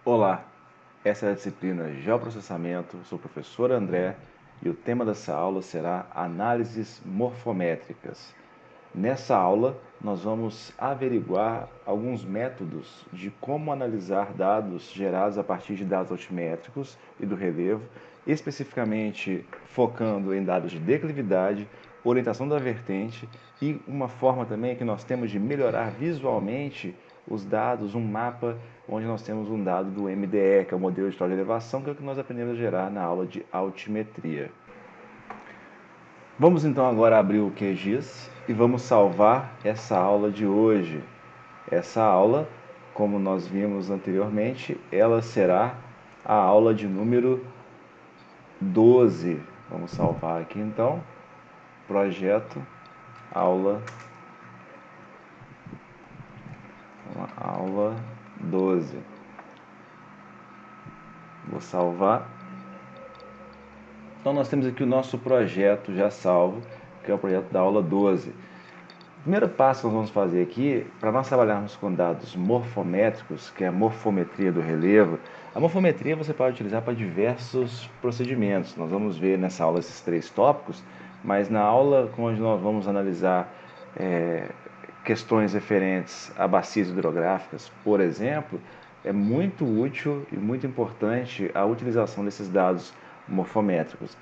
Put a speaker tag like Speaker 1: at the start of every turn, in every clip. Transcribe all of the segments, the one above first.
Speaker 1: Olá, essa é a disciplina Geoprocessamento, sou o professor André e o tema dessa aula será Análises Morfométricas. Nessa aula, nós vamos averiguar alguns métodos de como analisar dados gerados a partir de dados altimétricos e do relevo, especificamente focando em dados de declividade, orientação da vertente e uma forma também que nós temos de melhorar visualmente os dados, um mapa onde nós temos um dado do MDE, que é o modelo de história de elevação, que é o que nós aprendemos a gerar na aula de altimetria. Vamos então agora abrir o QGIS e vamos salvar essa aula de hoje. Essa aula, como nós vimos anteriormente, ela será a aula de número 12. Vamos salvar aqui então, projeto, aula 12. Vou salvar. Então nós temos aqui o nosso projeto já salvo, que é o projeto da aula 12. O primeiro passo que nós vamos fazer aqui, para nós trabalharmos com dados morfométricos, que é a morfometria do relevo, a morfometria você pode utilizar para diversos procedimentos. Nós vamos ver nessa aula esses 3 tópicos, mas na aula onde nós vamos analisar questões referentes a bacias hidrográficas, por exemplo, é muito útil e muito importante a utilização desses dados morfométricos.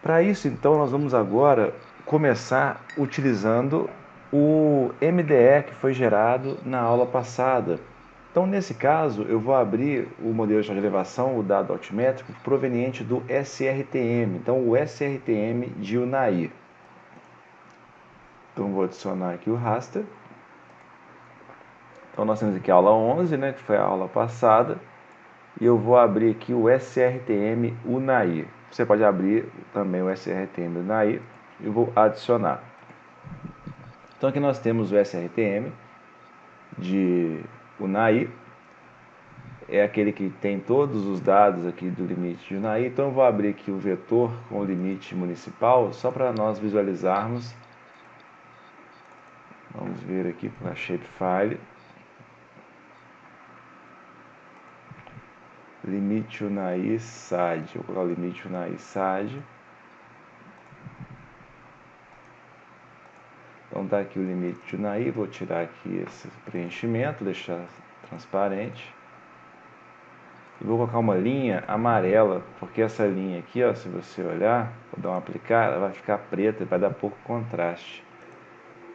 Speaker 1: Para isso, então, nós vamos agora começar utilizando o MDE que foi gerado na aula passada. Então, nesse caso, eu vou abrir o modelo de elevação, o dado altimétrico, proveniente do SRTM. Então, o SRTM de UNAI. Então, vou adicionar aqui o raster. Então, nós temos aqui a aula 11, que foi a aula passada. E eu vou abrir aqui o SRTM UNAI. Você pode abrir também o SRTM UNAI e vou adicionar. Então aqui nós temos o SRTM de UNAI. É aquele que tem todos os dados aqui do limite de UNAI. Então eu vou abrir aqui o vetor com o limite municipal, só para nós visualizarmos. Vamos ver aqui para a shapefile. Limite UNAI SAD. Vou colocar o limite UNAI SAD. Então está aqui o limite de UNAI. Vou tirar aqui esse preenchimento, deixar transparente. E vou colocar uma linha amarela, porque essa linha aqui, ó, se você olhar, vou dar uma aplicada, ela vai ficar preta e vai dar pouco contraste.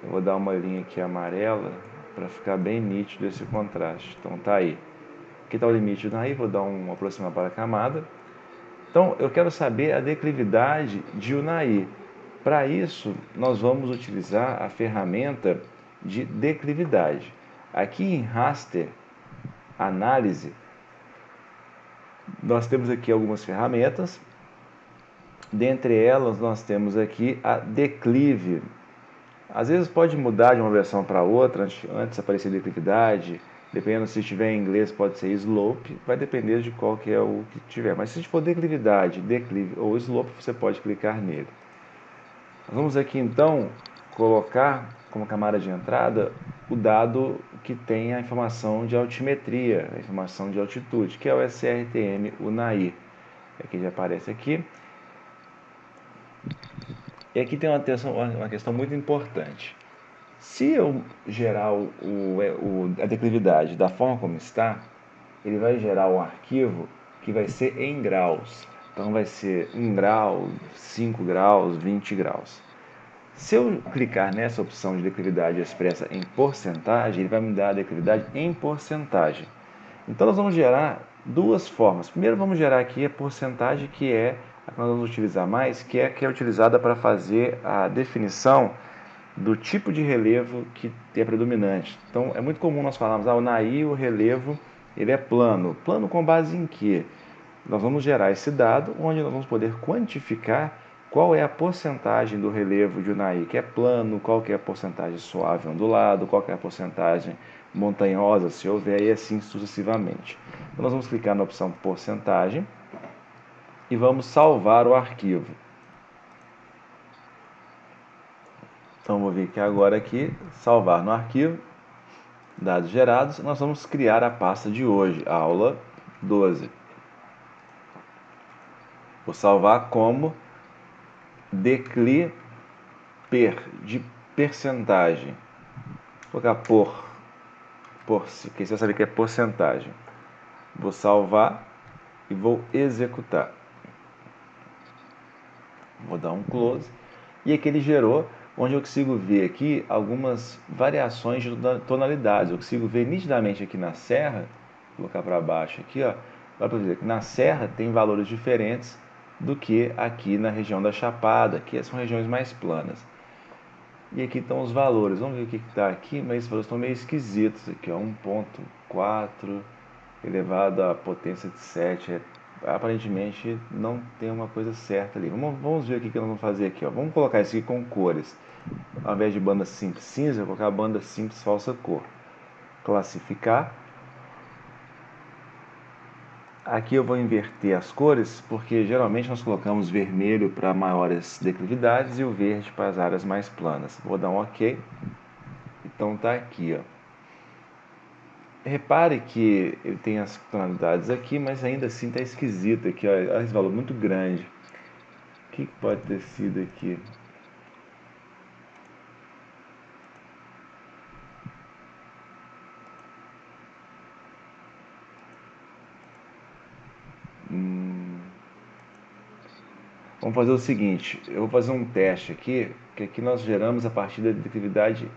Speaker 1: Eu vou dar uma linha aqui amarela para ficar bem nítido esse contraste. Então tá aí. Aqui está o limite do UNAI, vou dar um aproximar para a camada. Então eu quero saber a declividade de UNAI. Para isso, nós vamos utilizar a ferramenta de declividade. Aqui em raster, análise, nós temos aqui algumas ferramentas. Dentre elas, nós temos aqui a declive. Às vezes pode mudar de uma versão para outra, antes aparecer declividade, dependendo se estiver em inglês pode ser slope, vai depender de qual que é o que tiver. Mas se for declividade, declive ou slope, você pode clicar nele. Vamos aqui então colocar como camada de entrada o dado que tem a informação de altimetria, a informação de altitude, que é o SRTM UNAI. Aqui já aparece aqui. E aqui tem uma questão muito importante. Se eu gerar a declividade da forma como está, ele vai gerar um arquivo que vai ser em graus. Então vai ser 1 grau, 5 graus, 20 graus. Se eu clicar nessa opção de declividade expressa em porcentagem, ele vai me dar a declividade em porcentagem. Então nós vamos gerar duas formas. Primeiro vamos gerar aqui a porcentagem, que é a que nós vamos utilizar mais, que é utilizada para fazer a definição do tipo de relevo que é predominante. Então é muito comum nós falarmos, o UNAI, o relevo, ele é plano. Plano com base em quê? Nós vamos gerar esse dado, onde nós vamos poder quantificar qual é a porcentagem do relevo de UNAI que é plano, qual que é a porcentagem suave ondulado, qual que é a porcentagem montanhosa, se houver, e assim sucessivamente. Então nós vamos clicar na opção porcentagem e vamos salvar o arquivo. Então vou vir aqui agora salvar no arquivo. dados gerados, nós vamos criar a pasta de hoje, aula 12. Vou salvar como decliper, de percentagem. Vou colocar porque você vai saber que é porcentagem. Vou salvar e vou executar. Vou dar um close. E aqui ele gerou, onde eu consigo ver aqui algumas variações de tonalidades. Eu consigo ver nitidamente aqui na serra, vou colocar para baixo aqui, ó, dá para ver que na serra tem valores diferentes do que aqui na região da Chapada, que são regiões mais planas. E aqui estão os valores, vamos ver o que está aqui, mas esses valores estão meio esquisitos aqui, ó, 1.4 elevado à potência de 7, aparentemente não tem uma coisa certa ali. Vamos ver o que nós vamos fazer aqui, ó. Vamos colocar isso aqui com cores. Ao invés de banda simples cinza, eu vou colocar banda simples falsa cor. Classificar. Aqui eu vou inverter as cores, porque geralmente nós colocamos vermelho para maiores declividades e o verde para as áreas mais planas. Vou dar um OK. Então tá aqui, ó. Repare que ele tem as tonalidades aqui, mas ainda assim está esquisito aqui, ó, esse valor muito grande. O que pode ter sido aqui? Vamos fazer o seguinte, eu vou fazer um teste aqui, que aqui nós geramos a partir da declividade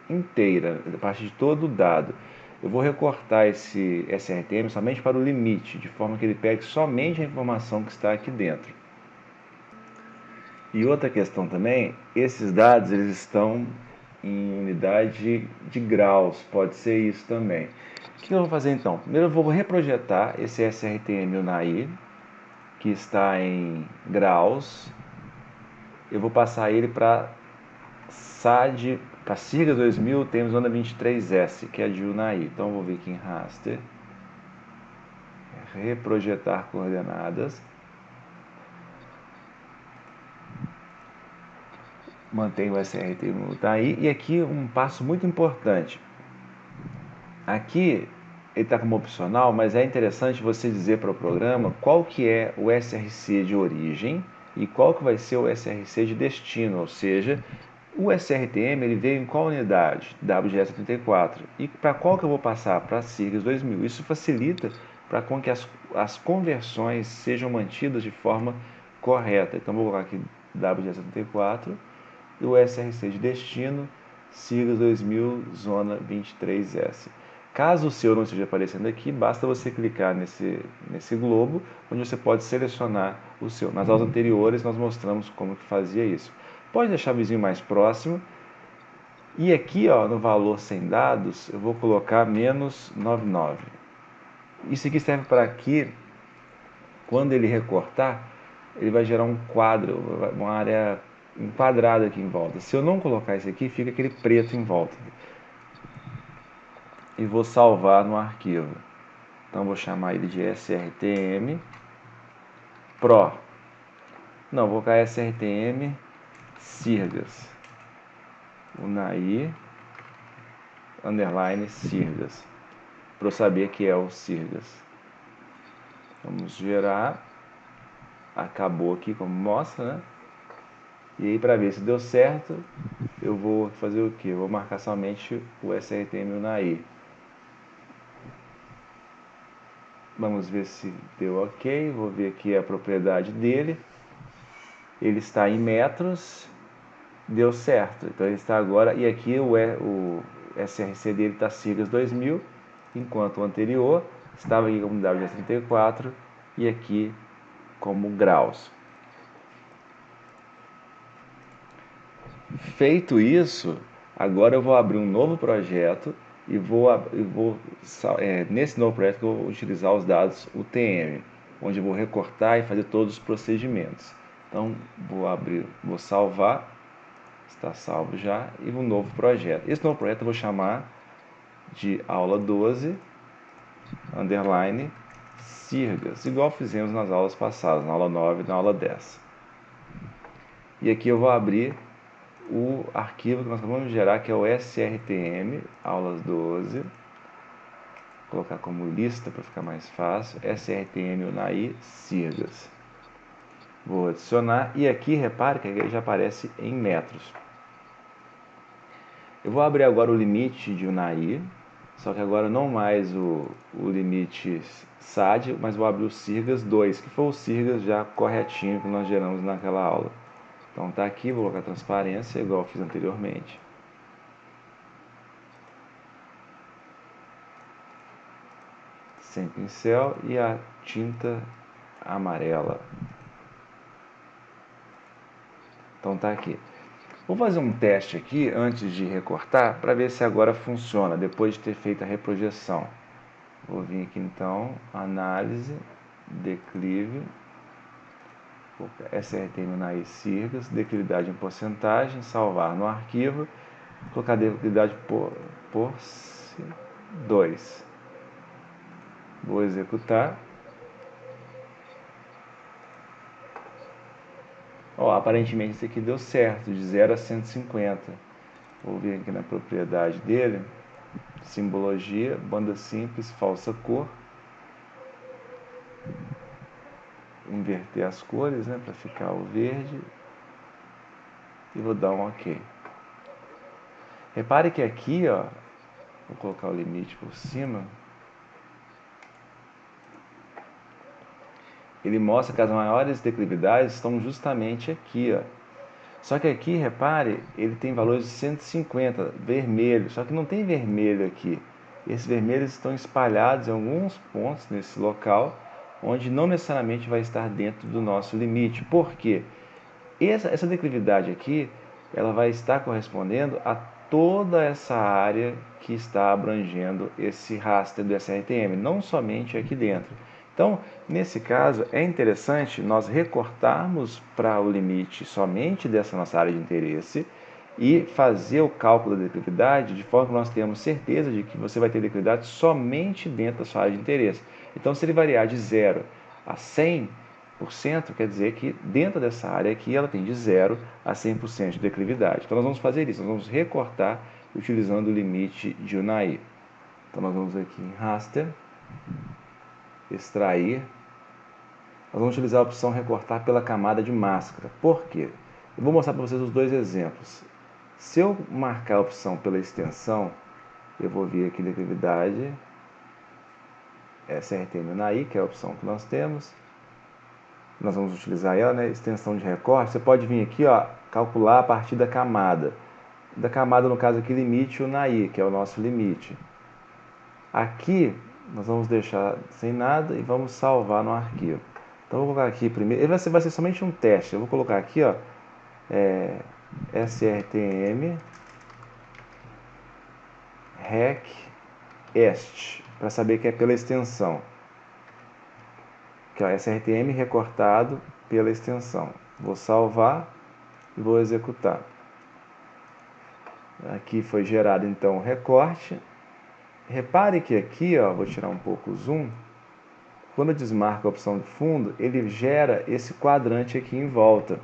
Speaker 1: inteira, a partir de todo o dado. Eu vou recortar esse SRTM somente para o limite, de forma que ele pegue somente a informação que está aqui dentro. E outra questão também, esses dados eles estão em unidade de graus, pode ser isso também. O que eu vou fazer então? Primeiro eu vou reprojetar esse SRTM UNAI, que está em graus. Eu vou passar ele para SAD, para SIGA 2000, temos onda 23S, que é de UNAI. Então eu vou vir aqui em raster, reprojetar coordenadas. Mantenho o SRT tá aí. E aqui um passo muito importante. Aqui ele está como opcional, mas é interessante você dizer para o programa qual que é o SRC de origem e qual que vai ser o SRC de destino, ou seja, o SRTM ele veio em qual unidade? WGS34. E para qual que eu vou passar? Para a SIGS 2000. Isso facilita para que as conversões sejam mantidas de forma correta. Então vou colocar aqui WGS34 e o SRC de destino, SIGS 2000, zona 23S. Caso o seu não esteja aparecendo aqui, basta você clicar nesse globo, onde você pode selecionar o seu. Nas aulas anteriores nós mostramos como que fazia isso. Pode deixar o vizinho mais próximo. E aqui, ó, no valor sem dados, eu vou colocar menos 99. Isso aqui serve para que, quando ele recortar, ele vai gerar um quadro, uma área enquadrada aqui em volta. Se eu não colocar isso aqui, fica aquele preto em volta. E vou salvar no arquivo. Então vou chamar ele de SRTM Pro. Não, vou colocar SRTM Sirgas. Unai underline Sirgas. Para eu saber que é o Sirgas. Vamos gerar. Acabou aqui como mostra, né? E aí para ver se deu certo, eu vou fazer o que? Eu vou marcar somente o SRTM Unai. Vamos ver se deu OK. Vou ver aqui a propriedade dele. Ele está em metros. Deu certo. Então ele está agora. E aqui o SRC dele está SIGAS 2000. Enquanto o anterior estava aqui como WGS34 e aqui como graus. Feito isso, agora eu vou abrir um novo projeto e nesse novo projeto eu vou utilizar os dados UTM, onde eu vou recortar e fazer todos os procedimentos. Então vou salvar, está salvo já, e um novo projeto. Esse novo projeto eu vou chamar de aula 12, underline, Sirgas, igual fizemos nas aulas passadas, na aula 9 e na aula 10. E aqui eu vou abrir o arquivo que nós acabamos de gerar, que é o SRTM, aulas 12. Vou colocar como lista para ficar mais fácil, SRTM Unai Sirgas. Vou adicionar, e aqui repare que ele já aparece em metros. Eu vou abrir agora o limite de Unai, só que agora não mais o limite SAD, mas vou abrir o Sirgas 2, que foi o Sirgas já corretinho que nós geramos naquela aula. Então tá aqui, vou colocar transparência, igual eu fiz anteriormente. Sem pincel e a tinta amarela. Então tá aqui. Vou fazer um teste aqui antes de recortar para ver se agora funciona, depois de ter feito a reprojeção. Vou vir aqui então, análise, declive, SRTM Unai Sirgas, declividade em porcentagem, salvar no arquivo, colocar declividade por 2. Vou executar. Ó, aparentemente isso aqui deu certo, de 0 a 150. Vou vir aqui na propriedade dele, simbologia, banda simples, falsa cor. Inverter as cores, né, para ficar o verde. E vou dar um OK. Repare que aqui, ó, vou colocar o limite por cima. Ele mostra que as maiores declividades estão justamente aqui, ó. Só que aqui, repare, ele tem valores de 150, vermelho, só que não tem vermelho aqui. Esses vermelhos estão espalhados em alguns pontos nesse local, onde não necessariamente vai estar dentro do nosso limite. Por quê? Essa declividade aqui, ela vai estar correspondendo a toda essa área que está abrangendo esse raster do SRTM, não somente aqui dentro. Então, nesse caso, é interessante nós recortarmos para o limite somente dessa nossa área de interesse e fazer o cálculo da declividade de forma que nós tenhamos certeza de que você vai ter declividade somente dentro da sua área de interesse. Então, se ele variar de 0 a 100%, quer dizer que dentro dessa área aqui ela tem de 0 a 100% de declividade. Então, nós vamos fazer isso, nós vamos recortar utilizando o limite de Unai. Então, nós vamos aqui em Raster, extrair. Nós vamos utilizar a opção recortar pela camada de máscara. Por quê? Eu vou mostrar para vocês os dois exemplos. Se eu marcar a opção pela extensão, eu vou vir aqui declividade, SRTM Unai, que é a opção que nós temos. Nós vamos utilizar ela, né? Extensão de recorte. Você pode vir aqui, ó, calcular a partir da camada. Da camada, no caso aqui, limite Unai, que é o nosso limite. Aqui, nós vamos deixar sem nada e vamos salvar no arquivo. Então, eu vou colocar aqui primeiro. Ele vai ser somente um teste. Eu vou colocar aqui, ó, SRTM REC EST, para saber que é pela extensão. Que é o SRTM recortado pela extensão. Vou salvar e vou executar. Aqui foi gerado então o recorte. Repare que aqui, ó, vou tirar um pouco o zoom. Quando eu desmarco a opção de fundo, ele gera esse quadrante aqui em volta,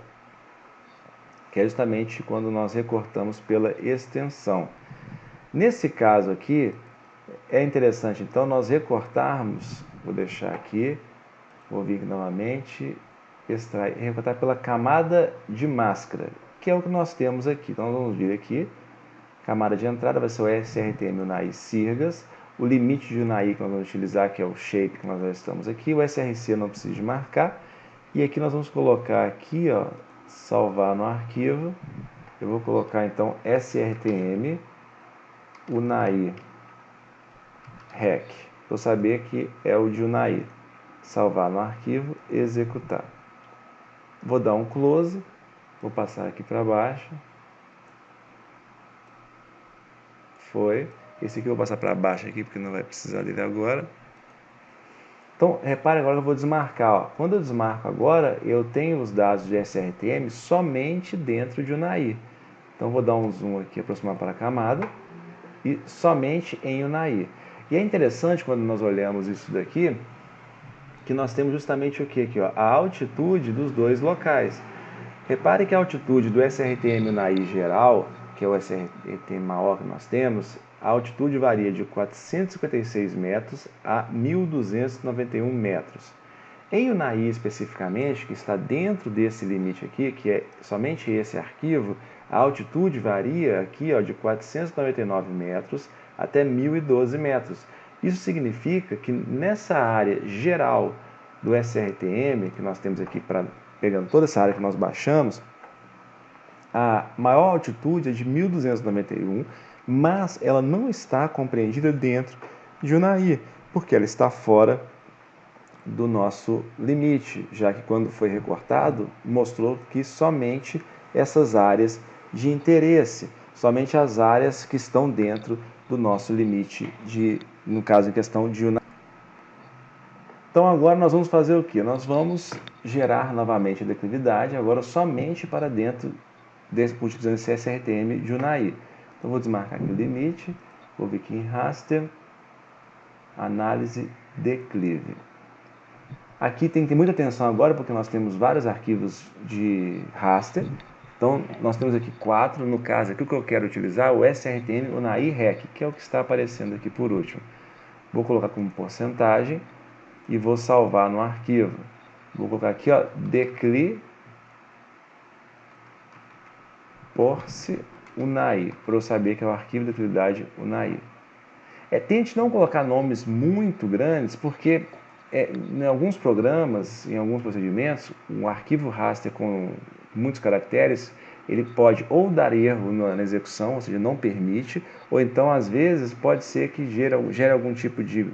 Speaker 1: que é justamente quando nós recortamos pela extensão. Nesse caso aqui, é interessante então nós recortarmos, vou deixar aqui, vou vir novamente, extrair, recortar pela camada de máscara, que é o que nós temos aqui. Então, nós vamos vir aqui, camada de entrada vai ser o SRTM Unai Sirgas, o limite de Unai que nós vamos utilizar, que é o shape que nós já estamos aqui, o SRC não precisa de marcar, e aqui nós vamos colocar aqui, ó, salvar no arquivo, eu vou colocar então SRTM Unai REC, para eu saber que é o de Unai. Salvar no arquivo, executar. Vou dar um close, vou passar aqui para baixo. Foi. Esse aqui eu vou passar para baixo aqui, porque não vai precisar dele agora. Então, repare agora que eu vou desmarcar. Ó. Quando eu desmarco agora, eu tenho os dados de SRTM somente dentro de Unai. Então, vou dar um zoom aqui, aproximar para a camada, e somente em Unai. E é interessante quando nós olhamos isso daqui, que nós temos justamente o que aqui, ó, a altitude dos dois locais. Repare que a altitude do SRTM Unai geral, que é o SRTM maior que nós temos, a altitude varia de 456 metros a 1.291 metros. Em Unai especificamente, que está dentro desse limite aqui, que é somente esse arquivo, a altitude varia aqui de 499 metros até 1.012 metros. Isso significa que nessa área geral do SRTM, que nós temos aqui, pegando toda essa área que nós baixamos, a maior altitude é de 1.291, mas ela não está compreendida dentro de Unai, porque ela está fora do nosso limite, já que quando foi recortado, mostrou que somente essas áreas de interesse, somente as áreas que estão dentro do nosso limite, no caso em questão de Unai. Então agora nós vamos fazer o que? Nós vamos gerar novamente a declividade, agora somente para dentro utilizando esse SRTM de Unai. Então vou desmarcar aqui o limite, vou vir aqui em raster, análise declive. Aqui tem que ter muita atenção agora, porque nós temos vários arquivos de raster. Então, nós temos aqui 4. No caso, aqui o que eu quero utilizar é o SRTM Unai Rec, que é o que está aparecendo aqui por último. Vou colocar como porcentagem e vou salvar no arquivo. Vou colocar aqui, decli porce Unai, para eu saber que é o arquivo de declividade Unai. Tente não colocar nomes muito grandes, porque em alguns programas, em alguns procedimentos, um arquivo raster com muitos caracteres, ele pode ou dar erro na execução, ou seja, não permite, ou então, às vezes, pode ser que gere algum tipo de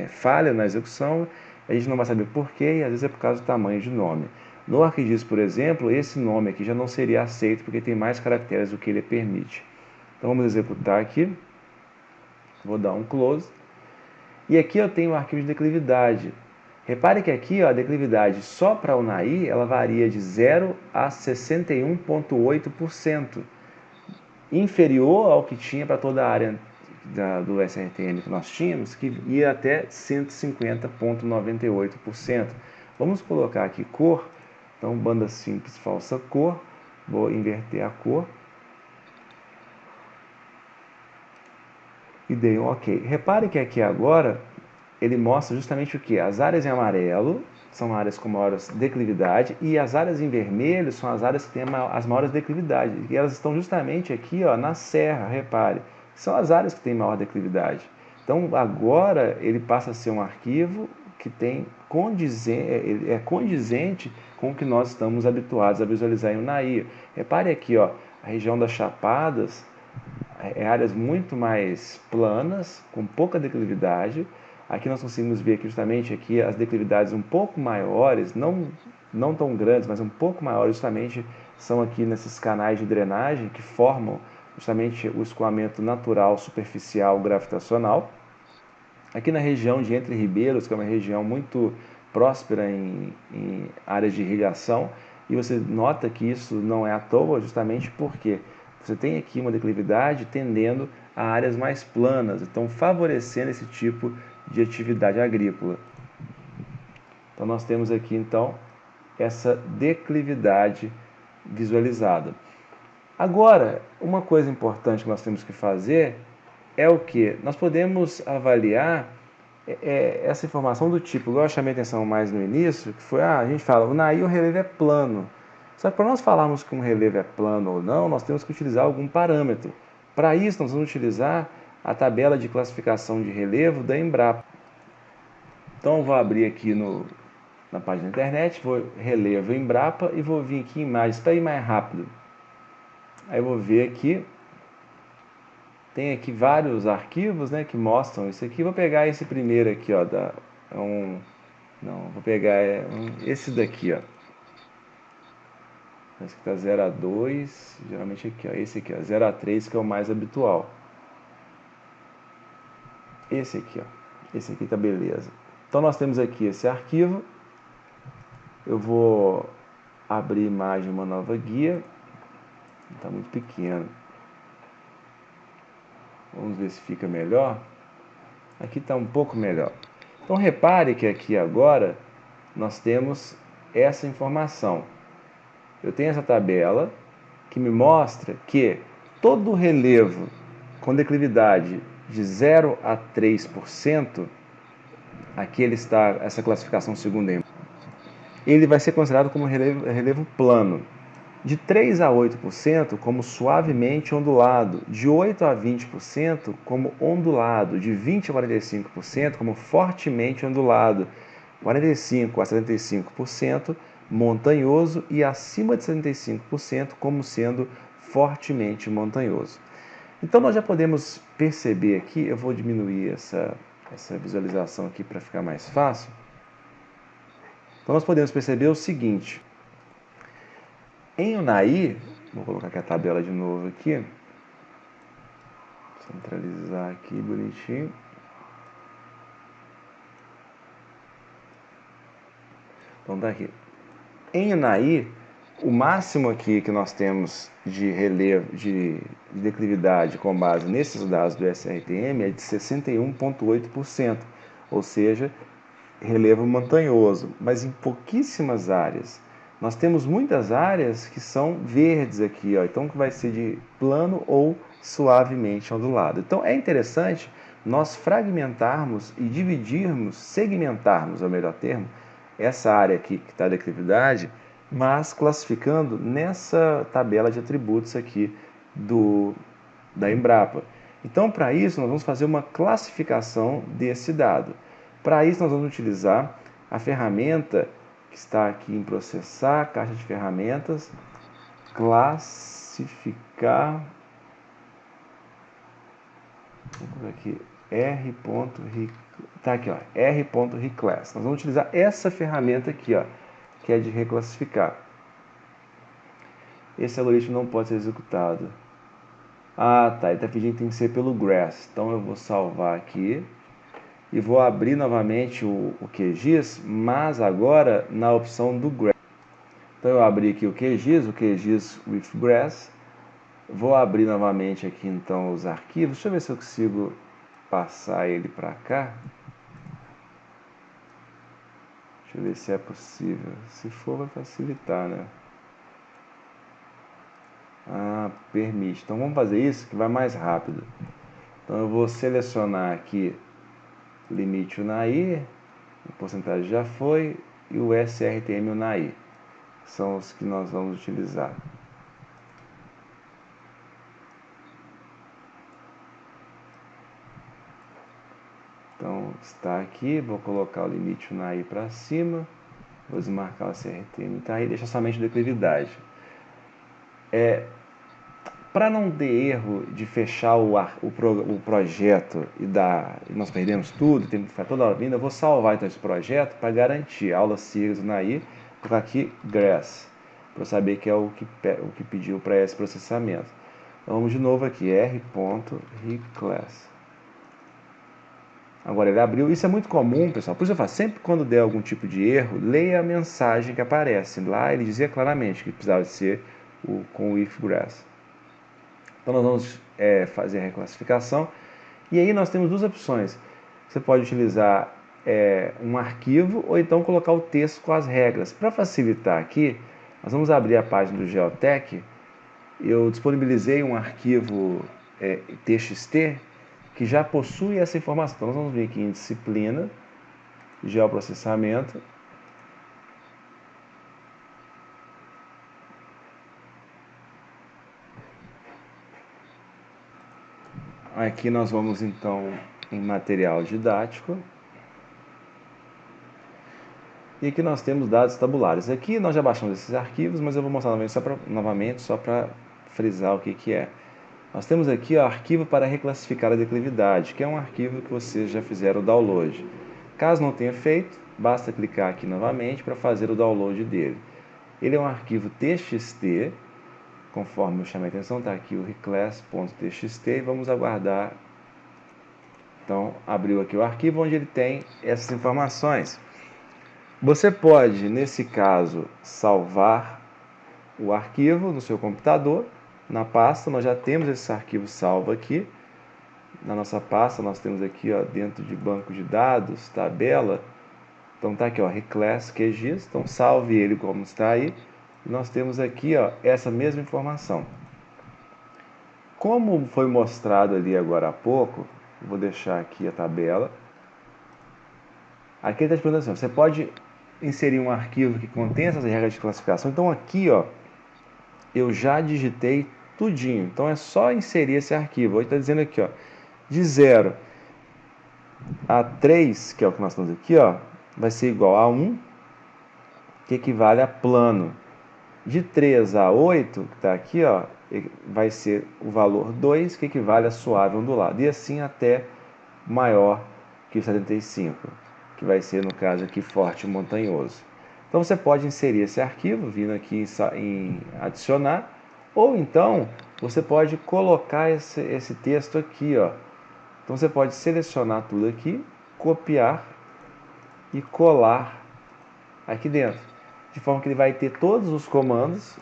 Speaker 1: falha na execução, a gente não vai saber porquê, e às vezes é por causa do tamanho de nome. No ArcGIS, por exemplo, esse nome aqui já não seria aceito, porque tem mais caracteres do que ele permite. Então, vamos executar aqui. Vou dar um close. E aqui eu tenho o arquivo de declividade. Repare que aqui a declividade só para o Unai, ela varia de 0 a 61,8%. Inferior ao que tinha para toda a área do SRTM que nós tínhamos, que ia até 150,98%. Vamos colocar aqui cor. Então, banda simples, falsa cor. Vou inverter a cor. E dei um OK. Repare que aqui agora ele mostra justamente o que? As áreas em amarelo são áreas com maior declividade e as áreas em vermelho são as áreas que têm as maiores declividades. E elas estão justamente aqui na serra, repare. São as áreas que têm maior declividade. Então agora ele passa a ser um arquivo que tem condizente com o que nós estamos habituados a visualizar em Unai. Repare aqui, a região das Chapadas, áreas muito mais planas, com pouca declividade. Aqui nós conseguimos ver que justamente aqui as declividades um pouco maiores, não tão grandes, mas um pouco maiores, justamente são aqui nesses canais de drenagem que formam justamente o escoamento natural superficial gravitacional. Aqui na região de Entre Ribeiros, que é uma região muito próspera em áreas de irrigação, e você nota que isso não é à toa, justamente porque você tem aqui uma declividade tendendo a áreas mais planas, então favorecendo esse tipo de atividade agrícola. Então nós temos aqui então essa declividade visualizada. Agora, uma coisa importante que nós temos que fazer é o que? Nós podemos avaliar essa informação do tipo, igual eu chamei a atenção mais no início, que foi, a gente fala, o Unai, o relevo é plano. Só que para nós falarmos que um relevo é plano ou não, nós temos que utilizar algum parâmetro. Para isso, nós vamos utilizar a tabela de classificação de relevo da Embrapa. Então, eu vou abrir aqui na página da internet, vou relevo Embrapa e vou vir aqui em imagens para ir mais rápido. Aí eu vou ver aqui, tem aqui vários arquivos, que mostram isso aqui. Vou pegar esse primeiro aqui, vou pegar esse daqui, Esse que está 0 a 2, geralmente aqui, esse aqui, 0 a 3, que é o mais habitual. Esse aqui, esse aqui tá beleza. Então nós temos aqui esse arquivo. Eu vou abrir imagem, uma nova guia. Está muito pequeno. Vamos ver se fica melhor. Aqui está um pouco melhor. Então repare que aqui agora nós temos essa informação. eu tenho essa tabela que me mostra que todo relevo com declividade de 0 a 3%, aqui ele está, essa classificação segunda, ele vai ser considerado como relevo plano. De 3 a 8% como suavemente ondulado, de 8 a 20% como ondulado, de 20 a 45% como fortemente ondulado, 45 a 75% montanhoso e acima de 75% como sendo fortemente montanhoso. Então nós já podemos perceber aqui, eu vou diminuir essa visualização aqui para ficar mais fácil. Então nós podemos perceber o seguinte: em Unai, vou colocar aqui a tabela de novo aqui, centralizar aqui bonitinho. Então tá aqui. Em Unai, o máximo aqui que nós temos de relevo, de declividade com base nesses dados do SRTM é de 61,8%, ou seja, relevo montanhoso, mas em pouquíssimas áreas. Nós temos muitas áreas que são verdes aqui, ó, então que vai ser de plano ou suavemente ondulado. Então é interessante nós fragmentarmos e dividirmos, segmentarmos, é o melhor termo, essa área aqui que está a declividade, mas classificando nessa tabela de atributos aqui da Embrapa. Então, para isso, nós vamos fazer uma classificação desse dado. Para isso, nós vamos utilizar a ferramenta que está aqui em processar, caixa de ferramentas, classificar, vamos ver aqui, tá aqui, ó, r.reclass. Nós vamos utilizar essa ferramenta aqui, ó, que é de reclassificar. Esse algoritmo não pode ser executado. Ah, tá, ele está pedindo que tem que ser pelo GRASS. Então eu vou salvar aqui e vou abrir novamente o QGIS, mas agora na opção do GRASS. Então eu abri aqui o QGIS with GRASS. Vou abrir novamente aqui então os arquivos. Deixa eu ver se eu consigo passar ele para cá. Deixa eu ver se é possível. Se for, vai facilitar, né? Ah, permite. Então vamos fazer isso que vai mais rápido. Então eu vou selecionar aqui limite Unai, a porcentagem já foi, e o SRTM Unai. São os que nós vamos utilizar. Então está aqui, vou colocar o limite Unai para cima, vou desmarcar o SRTM, está aí, deixa somente declividade. Para não ter erro de fechar o projeto e nós perdemos tudo, tem que ficar toda hora vindo, eu vou salvar então esse projeto para garantir aula Series Unai, colocar aqui GRASS, para eu saber que é o que pediu para esse processamento. Então vamos de novo aqui, r.reclass. Agora ele abriu, isso é muito comum, pessoal, por isso eu faço, sempre quando der algum tipo de erro, leia a mensagem que aparece. Lá ele dizia claramente que precisava ser com o if GRASS. Então nós vamos fazer a reclassificação. E aí nós temos duas opções. Você pode utilizar um arquivo ou então colocar o texto com as regras. Para facilitar aqui, nós vamos abrir a página do Geotech. Eu disponibilizei um arquivo TXT que já possui essa informação. Então nós vamos vir aqui em disciplina, geoprocessamento. Aqui nós vamos então em material didático. E aqui nós temos dados tabulares. Aqui nós já baixamos esses arquivos, mas eu vou mostrar novamente só para frisar o que é. Nós temos aqui o arquivo para reclassificar a declividade, que é um arquivo que vocês já fizeram o download. Caso não tenha feito, basta clicar aqui novamente para fazer o download dele. Ele é um arquivo TXT, conforme eu chamei a atenção, está aqui o reclass.txt e vamos aguardar. Então, abriu aqui o arquivo onde ele tem essas informações. Você pode, nesse caso, salvar o arquivo no seu computador, na pasta. Nós já temos esse arquivo salvo aqui. Na nossa pasta, nós temos aqui, ó, dentro de banco de dados, tabela. Então, tá aqui, ó, reclass QGIS. Então, salve ele como está aí. nós temos aqui, ó, essa mesma informação. Como foi mostrado ali agora há pouco, vou deixar aqui a tabela. Aqui ele está te perguntando assim, você pode inserir um arquivo que contém essas regras de classificação. Então aqui, ó, eu já digitei tudinho. Então é só inserir esse arquivo. Hoje está dizendo aqui, ó, de 0 a 3, que é o que nós estamos aqui, ó, vai ser igual a 1, que equivale a plano. De 3 a 8, que está aqui, ó, vai ser o valor 2, que equivale a suave ondulado. E assim até maior que o 75, que vai ser, no caso aqui, forte e montanhoso. Então você pode inserir esse arquivo, vindo aqui em adicionar, ou então você pode colocar esse texto aqui, ó. Então você pode selecionar tudo aqui, copiar e colar aqui dentro, de forma que ele vai ter todos os comandos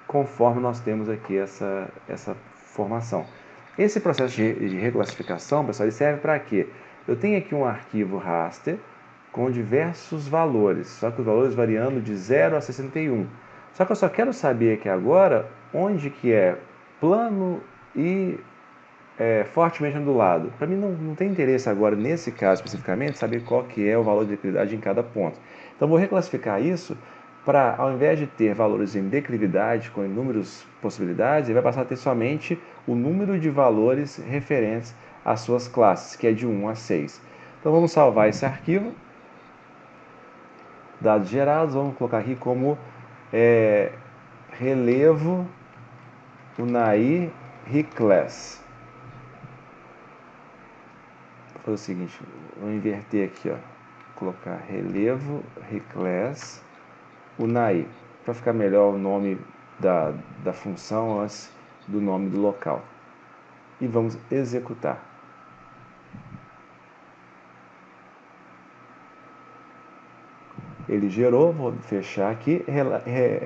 Speaker 1: conforme nós temos aqui essa formação. Esse processo de reclassificação, pessoal, ele serve para quê? Eu tenho aqui um arquivo raster com diversos valores, só que os valores variando de 0 a 61. Só que eu só quero saber aqui agora onde que é plano e fortemente ondulado. Para mim não tem interesse agora, nesse caso especificamente, saber qual que é o valor de declividade em cada ponto. Então vou reclassificar isso para, ao invés de ter valores em declividade com inúmeras possibilidades, ele vai passar a ter somente o número de valores referentes às suas classes, que é de 1 a 6. Então vamos salvar esse arquivo. Dados gerados, vamos colocar aqui como relevo Unai Reclass. Vou fazer o seguinte, vou inverter aqui, ó, colocar relevo Reclass Unai, para ficar melhor o nome da função antes do nome do local. E vamos executar. Ele gerou, vou fechar aqui.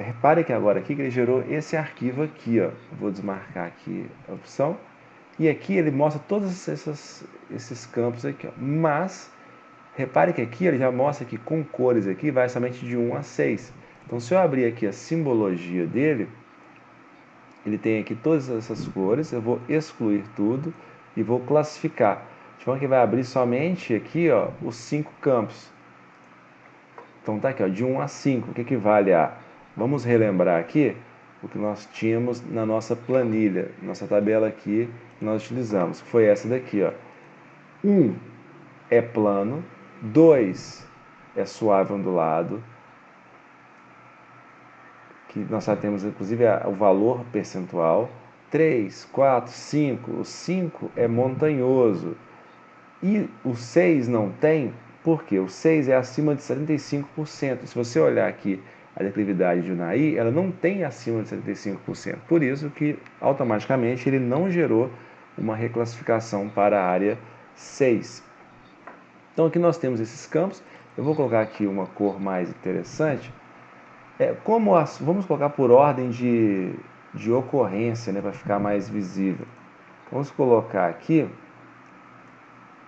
Speaker 1: Repare que agora aqui que ele gerou esse arquivo aqui, ó. Vou desmarcar aqui a opção. E aqui ele mostra todos esses campos aqui, ó. Mas repare que aqui ele já mostra que com cores aqui vai somente de 1 a 6. Então se eu abrir aqui a simbologia dele, ele tem aqui todas essas cores. Eu vou excluir tudo e vou classificar. De forma que vai abrir somente aqui, ó, os 5 campos. Então tá aqui, ó, de 1 a 5, que equivale a, vamos relembrar aqui, o que nós tínhamos na nossa planilha, nossa tabela aqui que nós utilizamos, que foi essa daqui, ó. 1 é plano, 2 é suave ondulado, que nós já temos inclusive o valor percentual, 3, 4, 5, o 5 é montanhoso, e o 6 não tem. Por quê? O 6 é acima de 75%. Se você olhar aqui a declividade de Unai, ela não tem acima de 75%. Por isso que automaticamente ele não gerou uma reclassificação para a área 6. Então aqui nós temos esses campos. Eu vou colocar aqui uma cor mais interessante. Vamos colocar por ordem de ocorrência, né, para ficar mais visível. Vamos colocar aqui.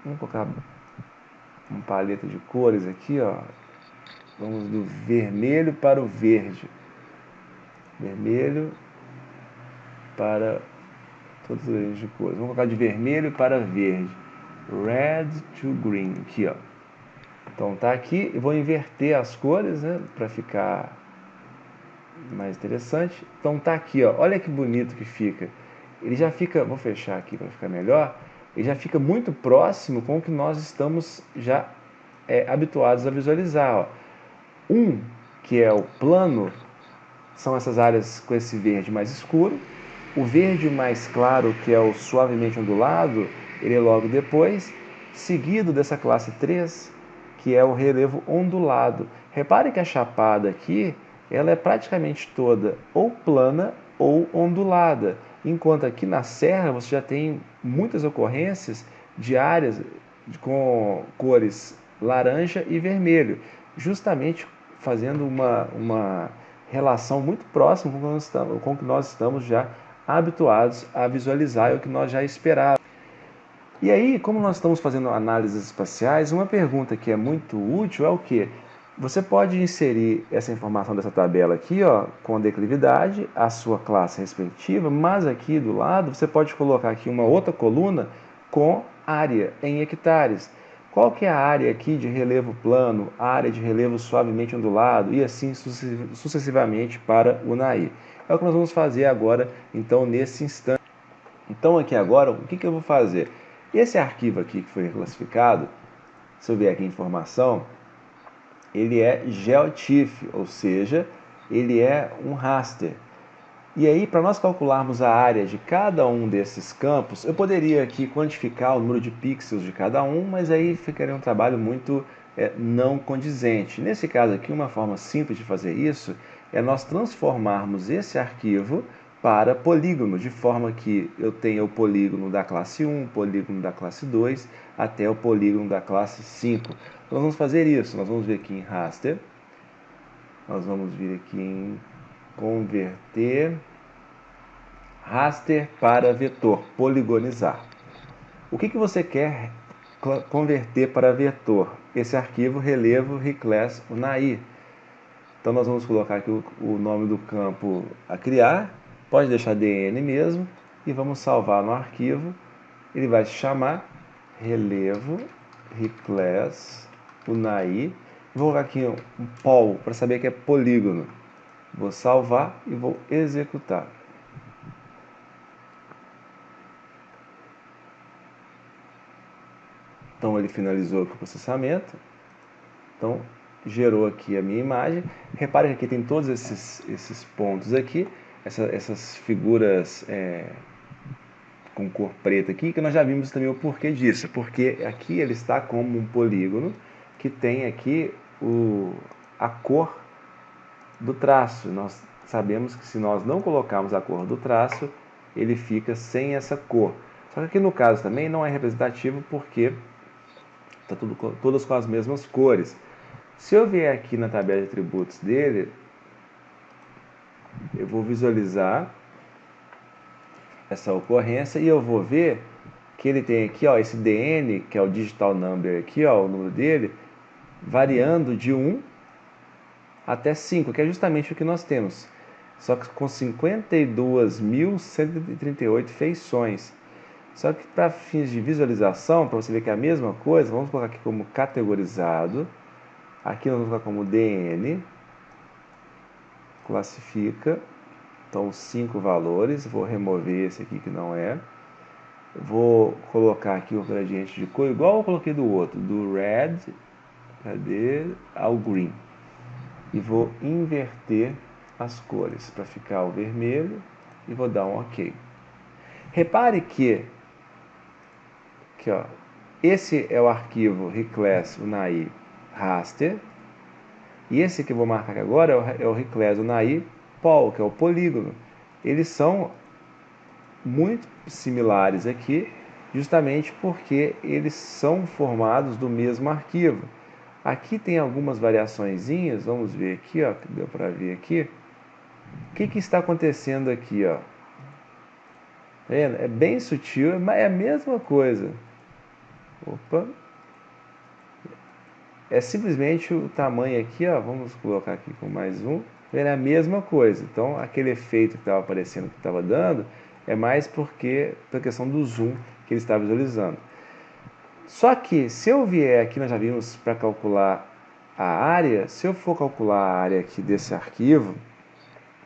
Speaker 1: Vamos colocar uma paleta de cores aqui, ó. Vamos do vermelho para o verde. Vermelho para todas as ranges de cores. Vamos colocar de vermelho para verde. Red to green, aqui, ó. Então tá aqui, eu vou inverter as cores, né, para ficar mais interessante. Então tá aqui, ó. Olha que bonito que fica. Ele já fica, vou fechar aqui para ficar melhor. Ele já fica muito próximo com o que nós estamos já habituados a visualizar. Ó. Que é o plano, são essas áreas com esse verde mais escuro. O verde mais claro, que é o suavemente ondulado, ele é logo depois, seguido dessa classe 3, que é o relevo ondulado. Repare que a chapada aqui, ela é praticamente toda ou plana ou ondulada, enquanto aqui na serra você já tem muitas ocorrências de áreas com cores laranja e vermelho, justamente fazendo uma relação muito próxima com o que nós estamos já habituados a visualizar e o que nós já esperávamos. E aí, como nós estamos fazendo análises espaciais, uma pergunta que é muito útil é o quê? Você pode inserir essa informação dessa tabela aqui, ó, com a declividade, a sua classe respectiva, mas aqui do lado você pode colocar aqui uma outra coluna com área em hectares. Qual que é a área aqui de relevo plano, área de relevo suavemente ondulado e assim sucessivamente para o NAI. É o que nós vamos fazer agora, então, nesse instante. Então, aqui agora, o que eu vou fazer? Esse arquivo aqui que foi reclassificado, se eu vier aqui em informação, ele é GeoTIFF, ou seja, ele é um raster. E aí, para nós calcularmos a área de cada um desses campos, eu poderia aqui quantificar o número de pixels de cada um, mas aí ficaria um trabalho muito não condizente. Nesse caso aqui, uma forma simples de fazer isso é nós transformarmos esse arquivo para polígono, de forma que eu tenha o polígono da classe 1, o polígono da classe 2, até o polígono da classe 5. Então, nós vamos fazer isso, nós vamos vir aqui em raster, nós vamos vir aqui em converter raster para vetor, poligonizar. O que você quer converter para vetor? Esse arquivo relevo reclass unai. Então nós vamos colocar aqui o nome do campo a criar, pode deixar DN mesmo, e vamos salvar no arquivo. Ele vai se chamar relevo reclass unai. Vou colocar aqui um pol para saber que é polígono. Vou salvar e vou executar. Então ele finalizou aqui o processamento. Então gerou aqui a minha imagem. Repare que aqui tem todos esses pontos aqui, essas figuras com cor preta aqui, que nós já vimos também o porquê disso. Porque aqui ele está como um polígono que tem aqui a cor do traço. Nós sabemos que se nós não colocarmos a cor do traço, ele fica sem essa cor. Só que aqui no caso também não é representativo porque está todas com as mesmas cores. Se eu vier aqui na tabela de atributos dele, eu vou visualizar essa ocorrência e eu vou ver que ele tem aqui, ó, esse DN, que é o digital number aqui, ó, o número dele, variando de 1 até 5, que é justamente o que nós temos. Só que com 52.138 feições. Só que para fins de visualização, para você ver que é a mesma coisa, vamos colocar aqui como categorizado. Aqui nós vamos colocar como DN, classifica, então 5 valores, vou remover esse aqui que não é. Vou colocar aqui o gradiente de cor, igual eu coloquei do outro, do red, cadê? Ao green. E vou inverter as cores para ficar o vermelho e vou dar um OK. Repare que ó, esse é o arquivo reclass unai raster. E esse que eu vou marcar agora é o reclass unai pol, que é o polígono. Eles são muito similares aqui, justamente porque eles são formados do mesmo arquivo. Aqui tem algumas variaçõezinhas, vamos ver aqui, ó, que deu para ver aqui. O que está acontecendo aqui, ó? É bem sutil, mas é a mesma coisa. Opa! É simplesmente o tamanho aqui, ó, vamos colocar aqui com mais um, é a mesma coisa. Então, aquele efeito que estava aparecendo, que estava dando, é mais porque, pela questão do zoom que ele está visualizando. Só que, se eu vier aqui, nós já vimos para calcular a área, se eu for calcular a área aqui desse arquivo,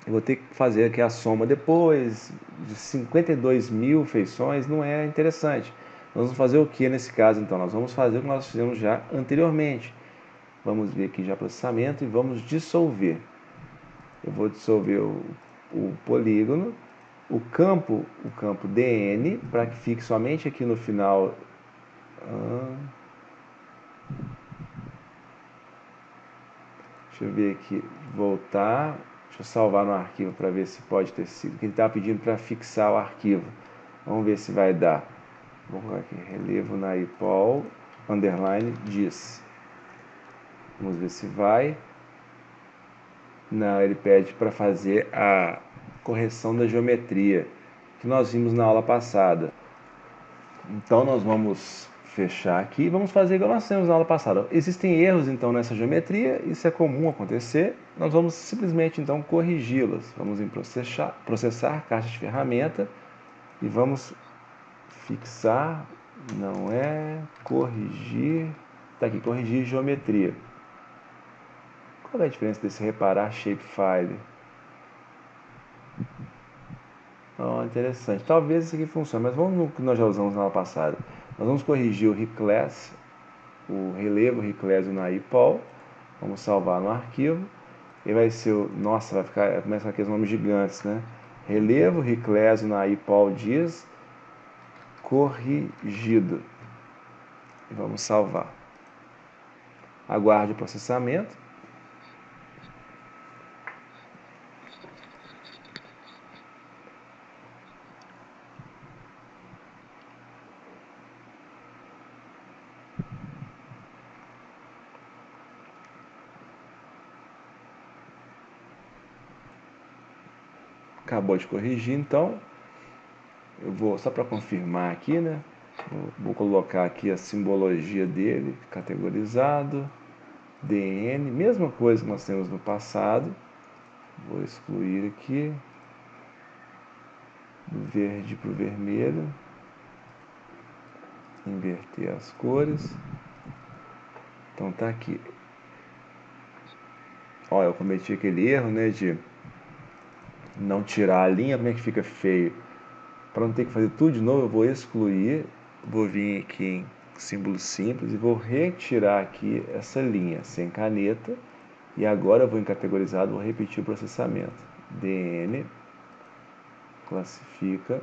Speaker 1: eu vou ter que fazer aqui a soma depois, de 52.000 feições, não é interessante. Nós vamos fazer o que nesse caso, então? Nós vamos fazer o que nós fizemos já anteriormente. Vamos vir aqui já processamento e vamos dissolver. Eu vou dissolver o polígono, o campo DN, para que fique somente aqui no final. Deixa eu ver aqui, voltar. Deixa eu salvar no arquivo para ver se pode ter sido. Que ele está pedindo para fixar o arquivo. Vamos ver se vai dar. Vou colocar aqui, relevo na ipol, underline, diz. Vamos ver se vai. Não, ele pede para fazer a correção da geometria, que nós vimos na aula passada. Então nós vamos fechar aqui. Vamos fazer igual nós fizemos na aula passada. Existem erros, então, nessa geometria. Isso é comum acontecer. Nós vamos simplesmente, então, corrigi-los. Vamos em processar caixa de ferramenta. E vamos fixar, não é, corrigir. Está aqui, corrigir geometria. Qual é a diferença desse reparar shapefile? Oh, interessante. Talvez isso aqui funcione, mas vamos no que nós já usamos na aula passada. Nós vamos corrigir o reclass, o relevo reclass do NAIPOL. Vamos salvar no arquivo. E vai ser o... Nossa, vai ficar... Começa com aqueles nomes gigantes, né? Relevo reclass do NAIPOL diz corrigido. E vamos salvar. Aguarde o processamento. Acabou de corrigir, então eu vou, só para confirmar aqui, né? Vou colocar aqui a simbologia dele, categorizado, DN, mesma coisa que nós temos no passado. Vou excluir aqui, do verde para o vermelho, inverter as cores. Então tá aqui. Ó, eu cometi aquele erro, né, de não tirar a linha, como é que fica feio? Para não ter que fazer tudo de novo, eu vou excluir, vou vir aqui em símbolo simples e vou retirar aqui essa linha sem caneta. E agora eu vou em categorizado, vou repetir o processamento. DN, classifica,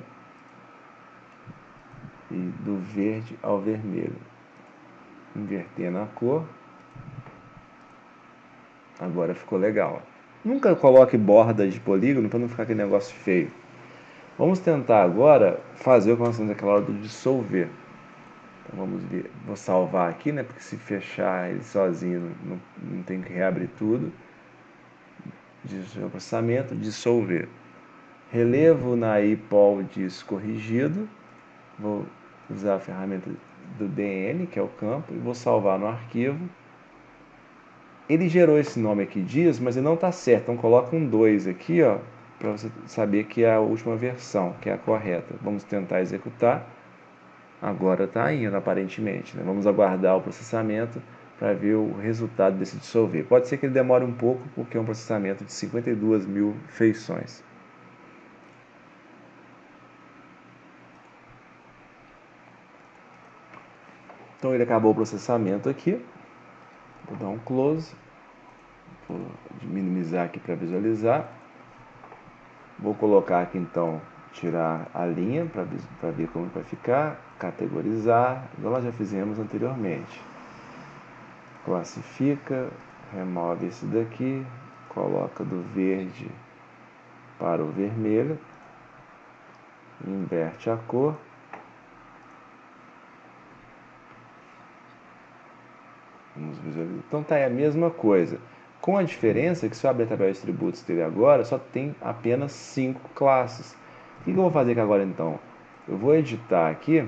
Speaker 1: e do verde ao vermelho. Invertendo a cor. Agora ficou legal. Nunca coloque borda de polígono para não ficar aquele negócio feio. Vamos tentar agora fazer o que nós fizemos naquela hora do dissolver. Então vamos ver. Vou salvar aqui, né? Porque se fechar ele sozinho não tem que reabrir tudo. Processamento, dissolver. Relevo na IPOL diz corrigido. Vou usar a ferramenta do DN, que é o campo, e vou salvar no arquivo. Ele gerou esse nome aqui dias, mas ele não está certo. Então coloca um 2 aqui, ó, para você saber que é a última versão, que é a correta. Vamos tentar executar. Agora está indo, aparentemente, né? Vamos aguardar o processamento para ver o resultado desse dissolver. Pode ser que ele demore um pouco, porque é um processamento de 52.000 feições. Então ele acabou o processamento aqui. Vou dar um close. Vou minimizar aqui para visualizar. Vou colocar aqui então, tirar a linha para ver como vai ficar. Categorizar, igual nós já fizemos anteriormente. Classifica, remove esse daqui, coloca do verde para o vermelho, inverte a cor. Vamos visualizar. Então tá aí a mesma coisa. Com a diferença que se eu abrir a tabela de atributos dele agora, só tem apenas 5 classes. O que eu vou fazer aqui agora então? Eu vou editar aqui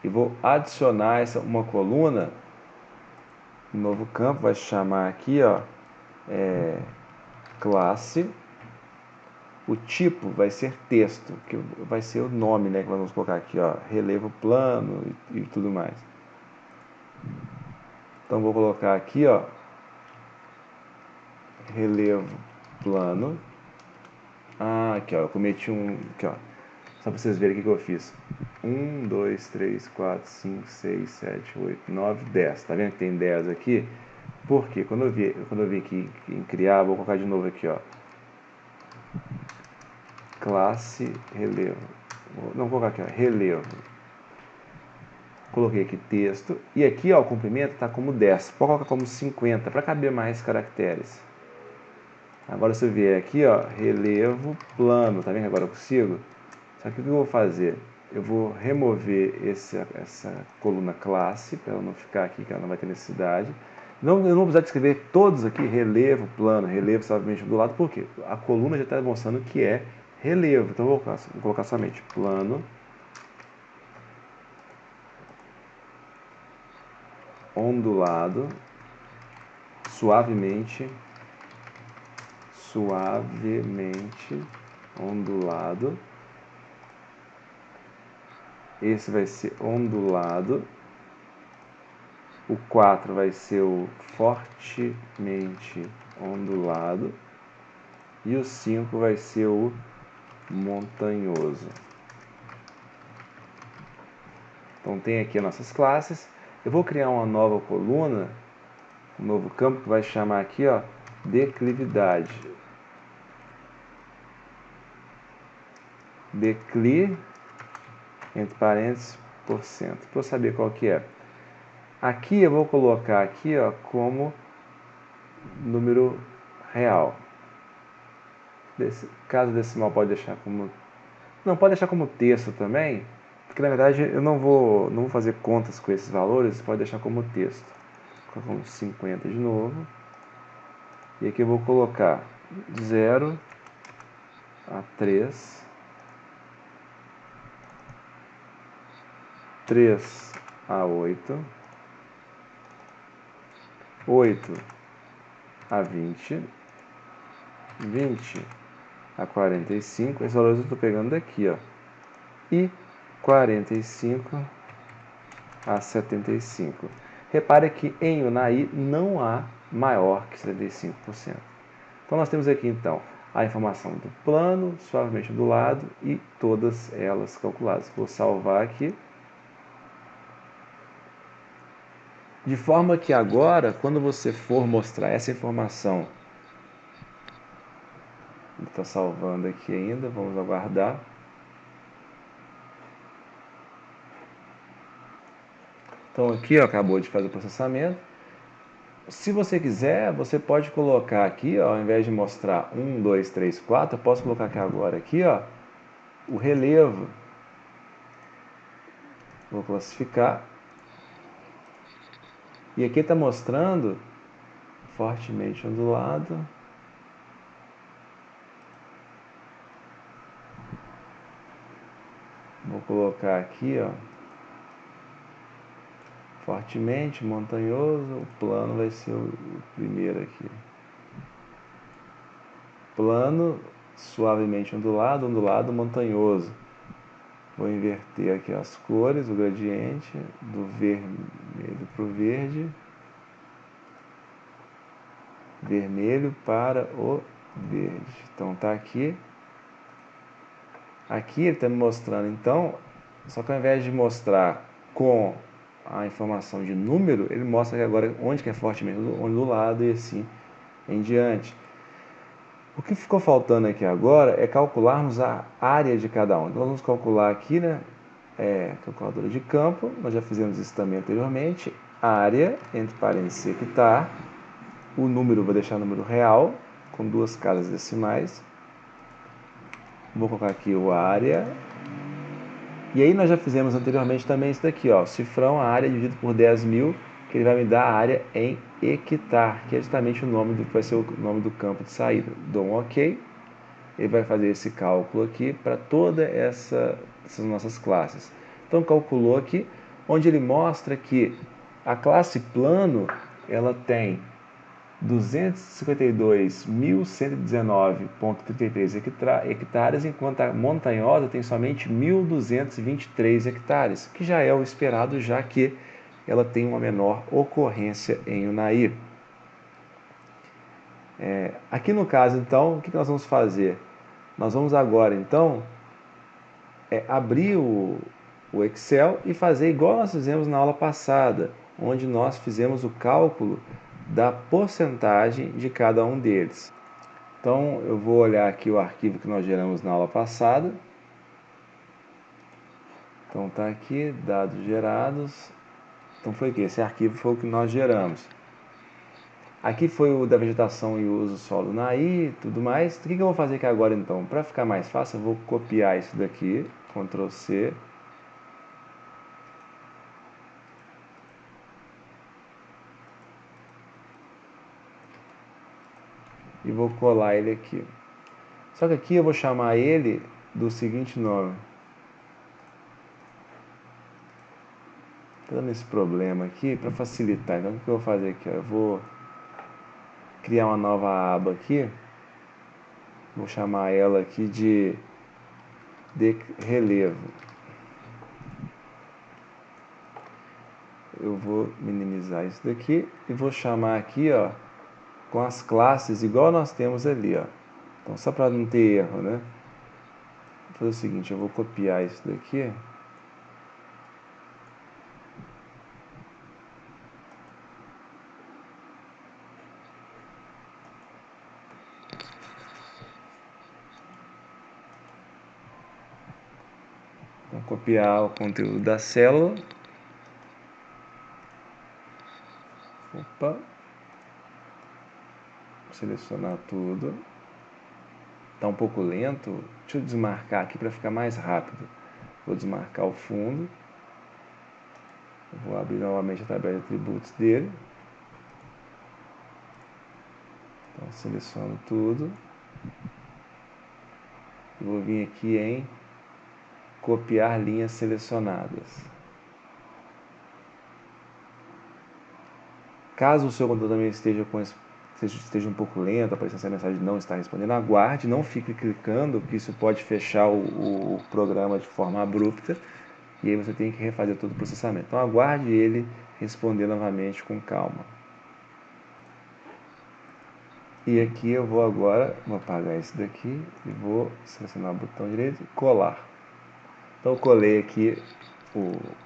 Speaker 1: e vou adicionar uma coluna, um novo campo, vai chamar aqui, ó, classe. O tipo vai ser texto, que vai ser o nome, né, que nós vamos colocar aqui, ó, relevo plano e tudo mais. Então vou colocar aqui, ó, relevo plano. Aqui, ó, eu cometi aqui, ó, só para vocês verem o que eu fiz. 1, 2, 3, 4, 5, 6, 7, 8, 9, 10. Tá vendo que tem 10 aqui? Por quê? Quando eu vim aqui em criar, vou colocar de novo aqui, ó. Classe relevo. Não, vou colocar aqui, ó, relevo. Coloquei aqui texto. E aqui, ó, o comprimento está como 10. Pode colocar como 50 para caber mais caracteres. Agora se eu vier aqui, ó, relevo plano, tá vendo que agora eu consigo? Só que o que eu vou fazer? Eu vou remover essa coluna classe, para ela não ficar aqui, que ela não vai ter necessidade. Eu não vou precisar de escrever todos aqui, relevo, plano, relevo, somente do lado, por quê? A coluna já está demonstrando que é relevo. Então eu vou colocar somente plano, ondulado, suavemente ondulado. Esse vai ser ondulado. O 4 vai ser o fortemente ondulado. E o 5 vai ser o montanhoso. Então tem aqui as nossas classes. Eu vou criar uma nova coluna, um novo campo que vai chamar aqui, ó, declividade. Decli, entre parênteses, por cento. Para eu saber qual que é. Aqui eu vou colocar aqui, ó, como número real. Caso decimal pode deixar como... Não, pode deixar como texto também, porque na verdade eu não vou fazer contas com esses valores, pode deixar como texto. Vou colocar 50 de novo. E aqui eu vou colocar 0 a 3, 3 a 8, 8 a 20, 20 a 45, esses valores eu estou pegando daqui, ó, e 45 a 75. Repare que em Unai não há maior que 75%. Então nós temos aqui então a informação do plano, suavemente ondulado e todas elas calculadas. Vou salvar aqui. De forma que agora, quando você for mostrar essa informação, está salvando aqui ainda, vamos aguardar. Então aqui, ó, acabou de fazer o processamento. Se você quiser, você pode colocar aqui, ó, ao invés de mostrar 1, 2, 3, 4, eu posso colocar aqui agora, aqui, ó, o relevo. Vou classificar. E aqui está mostrando fortemente ondulado. Vou colocar aqui, ó, fortemente montanhoso. O plano vai ser o primeiro aqui. Plano, suavemente ondulado, ondulado, montanhoso. Vou inverter aqui as cores, o gradiente, do vermelho para o verde. Vermelho para o verde. Então tá aqui. Aqui ele está me mostrando, então, só que ao invés de mostrar com a informação de número, ele mostra aqui agora onde que é fortemente ondulado e assim em diante. O que ficou faltando aqui agora é calcularmos a área de cada um. Então, vamos calcular aqui, né? Calculadora de campo, nós já fizemos isso também anteriormente. Área, entre parênteses, hectare. O número, vou deixar o número real, com duas casas decimais. Vou colocar aqui o área. E aí nós já fizemos anteriormente também isso daqui, ó. Cifrão, a área dividido por 10.000, que ele vai me dar a área em hectare, que é justamente o nome do que vai ser o nome do campo de saída. Dou um OK. Ele vai fazer esse cálculo aqui para todas essas nossas classes. Então calculou aqui, onde ele mostra que a classe plano ela tem 252.119,33 hectares, enquanto a montanhosa tem somente 1.223 hectares, que já é o esperado, já que ela tem uma menor ocorrência em Unai. Aqui no caso, então, o que nós vamos fazer? Nós vamos agora, então, abrir o Excel e fazer igual nós fizemos na aula passada, onde nós fizemos o cálculo da porcentagem de cada um deles. Então, eu vou olhar aqui o arquivo que nós geramos na aula passada. Então, está aqui, dados gerados. Então, foi aqui, esse arquivo foi o que nós geramos. Aqui foi o da vegetação e uso solo Unai e tudo mais. O que eu vou fazer aqui agora, então? Para ficar mais fácil, eu vou copiar isso daqui, Ctrl C. E vou colar ele aqui. Só que aqui eu vou chamar ele do seguinte nome. Tá dando esse problema aqui para facilitar. Então o que eu vou fazer aqui? Ó? Eu vou criar uma nova aba aqui. Vou chamar ela aqui de relevo. Eu vou minimizar isso daqui e vou chamar aqui, ó, com as classes igual nós temos ali, ó. Então só para não ter erro, né? Vou fazer o seguinte, eu vou copiar isso daqui. Vou copiar o conteúdo da célula. Opa. Vou selecionar tudo. Tá um pouco lento. Deixa eu desmarcar aqui para ficar mais rápido. Vou desmarcar o fundo. Vou abrir novamente a tabela de atributos dele. Então seleciono tudo. Vou vir aqui em copiar linhas selecionadas. Caso o seu computador também esteja um pouco lento, aparecendo essa mensagem de não está respondendo, aguarde, não fique clicando, que isso pode fechar o programa de forma abrupta, e aí você tem que refazer todo o processamento. Então aguarde ele responder novamente com calma. E aqui eu vou agora, vou apagar esse daqui, e vou selecionar o botão direito e colar. Então eu colei aqui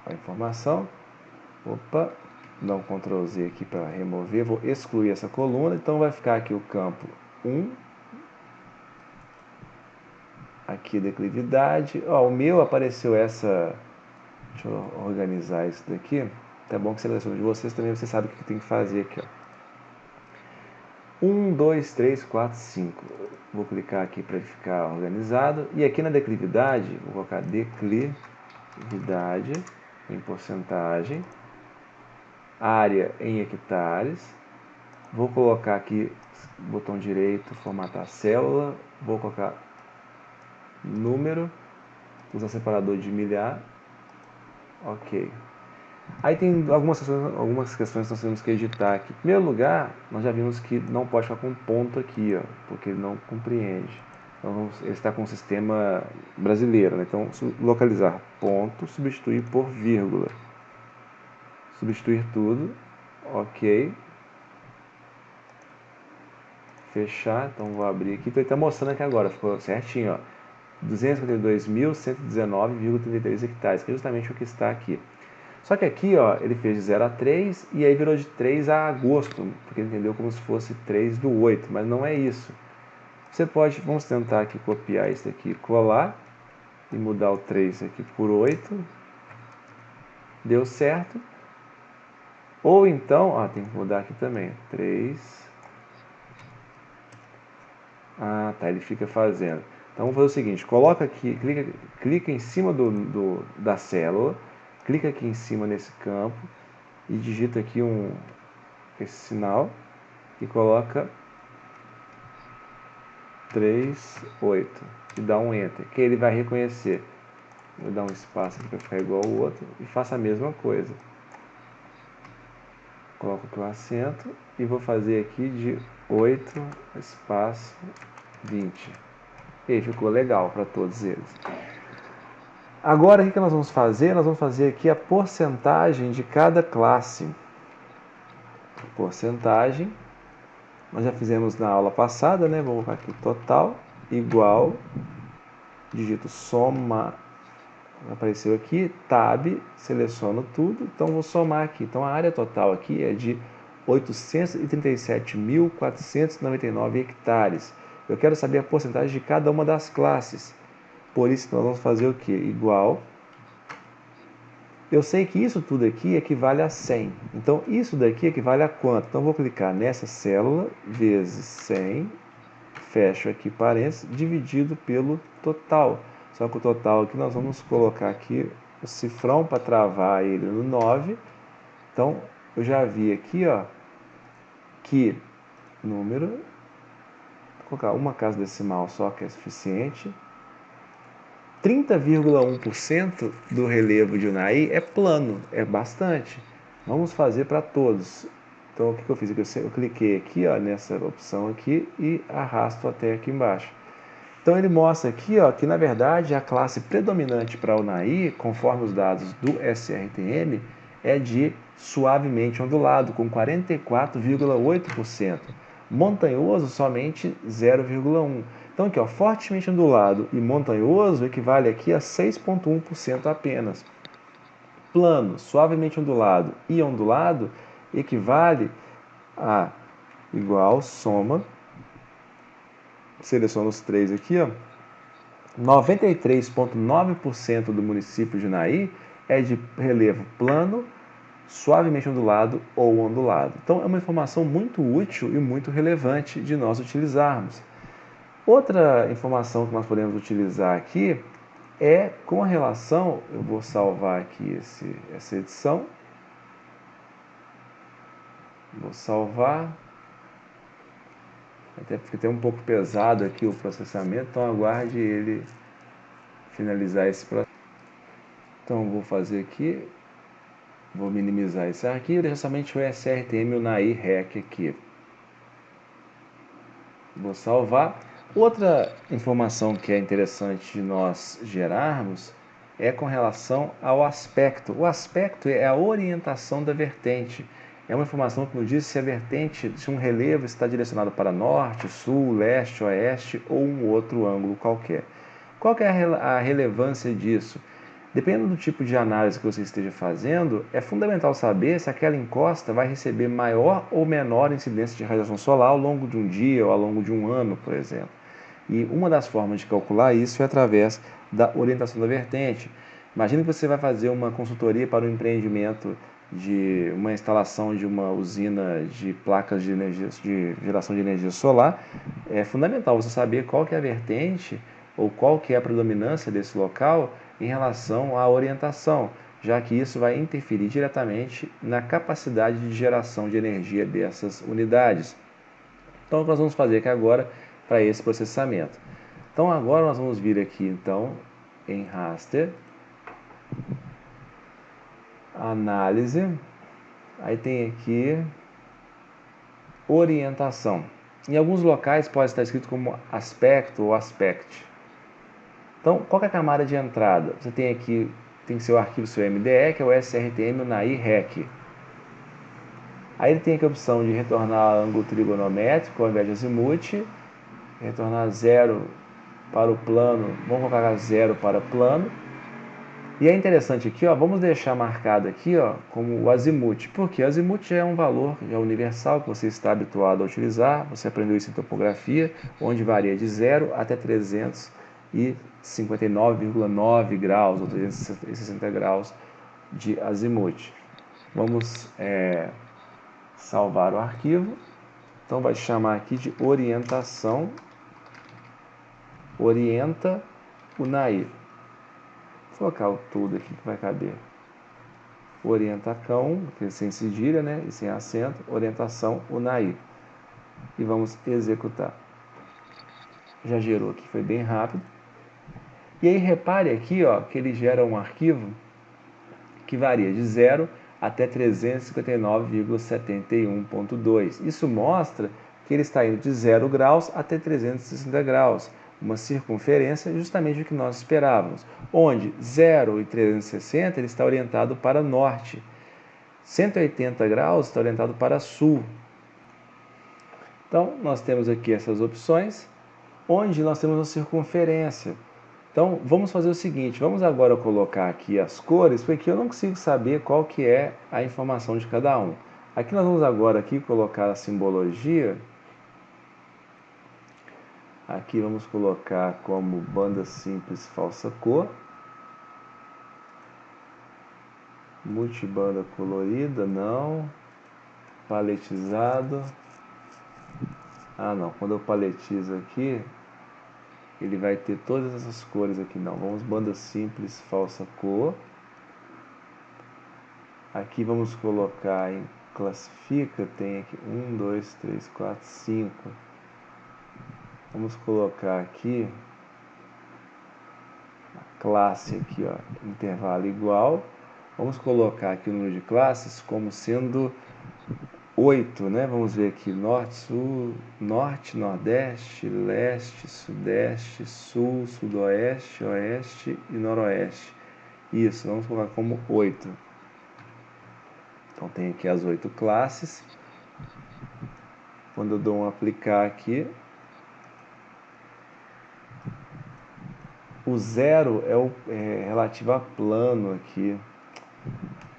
Speaker 1: a informação. Opa, dar um Ctrl Z aqui para remover, vou excluir essa coluna, então vai ficar aqui o campo 1, aqui declividade, ó, o meu apareceu essa, deixa eu organizar isso daqui, tá bom que seleciona de vocês também, você sabe o que tem que fazer aqui, ó. 1, 2, 3, 4, 5, vou clicar aqui para ele ficar organizado, e aqui na declividade, vou colocar declividade em porcentagem, área em hectares, vou colocar aqui, botão direito, formatar célula, vou colocar número, usar separador de milhar, ok. Aí tem algumas questões que nós temos que editar aqui. Em primeiro lugar, nós já vimos que não pode ficar com ponto aqui, ó, porque ele não compreende. Então ele está com o sistema brasileiro, né? Então localizar ponto, substituir por vírgula. Substituir tudo, ok. Fechar, então vou abrir aqui, então ele está mostrando aqui agora, ficou certinho, ó, 252.119,33 hectares, que é justamente o que está aqui. Só que aqui, ó, ele fez de 0 a 3 e aí virou de 3 a agosto, porque ele entendeu como se fosse 3 do 8, mas não é isso. Você pode, vamos tentar aqui copiar isso aqui, colar e mudar o 3 aqui por 8, deu certo. Ou então, ó, tem que mudar aqui também, 3... Ah, tá, ele fica fazendo. Então vamos fazer o seguinte, coloca aqui, clica em cima da célula, clica aqui em cima nesse campo e digita aqui esse sinal e coloca 3, 8 e dá um Enter, que ele vai reconhecer. Vou dar um espaço aqui para ficar igual ao outro e faça a mesma coisa. Coloco aqui o acento e vou fazer aqui de 8 espaço 20. E aí ficou legal para todos eles. Agora o que nós vamos fazer? Nós vamos fazer aqui a porcentagem de cada classe. Porcentagem, nós já fizemos na aula passada, né? Vou colocar aqui total, igual, digito soma, apareceu aqui, tab, seleciono tudo, então vou somar aqui. Então a área total aqui é de 837.499 hectares. Eu quero saber a porcentagem de cada uma das classes. Por isso nós vamos fazer o que? Igual. Eu sei que isso tudo aqui equivale a 100. Então isso daqui equivale a quanto? Então vou clicar nessa célula, vezes 100, fecho aqui parênteses, dividido pelo total. Só que o total aqui nós vamos colocar aqui o cifrão para travar ele no 9. Então eu já vi aqui, ó, que número, vou colocar uma casa decimal só que é suficiente. 30,1% do relevo de Unai é plano, é bastante. Vamos fazer para todos. Então o que eu fiz? Eu cliquei aqui, ó, nessa opção aqui e arrasto até aqui embaixo. Então ele mostra aqui, ó, que na verdade a classe predominante para Unai, conforme os dados do SRTM, é de suavemente ondulado, com 44,8%. Montanhoso somente 0,1%. Então aqui, ó, fortemente ondulado e montanhoso equivale aqui a 6,1% apenas. Plano, suavemente ondulado e ondulado equivale a igual soma, seleciono os três aqui, ó, 93,9% do município de Unai é de relevo plano, suavemente ondulado ou ondulado. Então é uma informação muito útil e muito relevante de nós utilizarmos. Outra informação que nós podemos utilizar aqui é com relação, eu vou salvar aqui essa edição, vou salvar, até porque tem um pouco pesado aqui o processamento, então aguarde ele finalizar esse processo. Então vou fazer aqui, vou minimizar esse arquivo, deixar somente o SRTM e o Unai REC aqui. Vou salvar. Outra informação que é interessante de nós gerarmos é com relação ao aspecto. O aspecto é a orientação da vertente. É uma informação que nos diz se a vertente de um relevo está direcionado para norte, sul, leste, oeste ou um outro ângulo qualquer. Qual que é a relevância disso? Dependendo do tipo de análise que você esteja fazendo, é fundamental saber se aquela encosta vai receber maior ou menor incidência de radiação solar ao longo de um dia ou ao longo de um ano, por exemplo. E uma das formas de calcular isso é através da orientação da vertente. Imagine que você vai fazer uma consultoria para um empreendimento de uma instalação de uma usina de placas de, energia, de geração de energia solar. É fundamental você saber qual que é a vertente ou qual que é a predominância desse local em relação à orientação, já que isso vai interferir diretamente na capacidade de geração de energia dessas unidades. Então, o que nós vamos fazer aqui agora para esse processamento? Então, agora nós vamos vir aqui, então, em raster, análise, aí tem aqui orientação. Em alguns locais pode estar escrito como aspecto ou aspect. Então, qual é a camada de entrada? Você tem aqui, tem seu arquivo, seu MDE, que é o SRTM Unai REC. Aí ele tem aqui a opção de retornar ângulo trigonométrico ao invés de azimuth, retornar 0 para o plano, vamos colocar 0 para plano. E é interessante aqui, ó, vamos deixar marcado aqui, ó, como o azimuth, porque o azimuth já é um valor já universal que você está habituado a utilizar, você aprendeu isso em topografia, onde varia de 0 até 359,9 graus ou 360 graus de azimuth. Vamos salvar o arquivo. Então vai chamar aqui de orientação, orienta Unai. Vou colocar o tudo aqui que vai caber. Orientacão, que é sem cedilha, né, e sem acento, orientação Unai. E vamos executar. Já gerou aqui, foi bem rápido. E aí repare aqui, ó, que ele gera um arquivo que varia de 0 até 359,71.2. Isso mostra que ele está indo de 0 graus até 360 graus, uma circunferência justamente o que nós esperávamos, onde 0 e 360 ele está orientado para norte, 180 graus está orientado para sul. Então, nós temos aqui essas opções, onde nós temos a circunferência. Então, vamos fazer o seguinte, vamos agora colocar aqui as cores, porque eu não consigo saber qual que é a informação de cada um. Aqui nós vamos agora aqui colocar a simbologia. Aqui vamos colocar como banda simples falsa cor. Multibanda colorida, não. Paletizado. Ah, não, quando eu paletizo aqui, ele vai ter todas essas cores aqui, não. Vamos banda simples, falsa cor. Aqui vamos colocar em classifica, tem aqui 1, 2, 3, 4, 5. Vamos colocar aqui classe aqui, ó, intervalo igual. Vamos colocar aqui o número de classes como sendo 8, né? Vamos ver aqui, norte, sul, norte, nordeste, leste, sudeste, sul, sudoeste, oeste e noroeste. Isso, vamos colocar como 8. Então tem aqui as 8 classes. Quando eu dou um aplicar aqui, o 0 é relativo a plano aqui.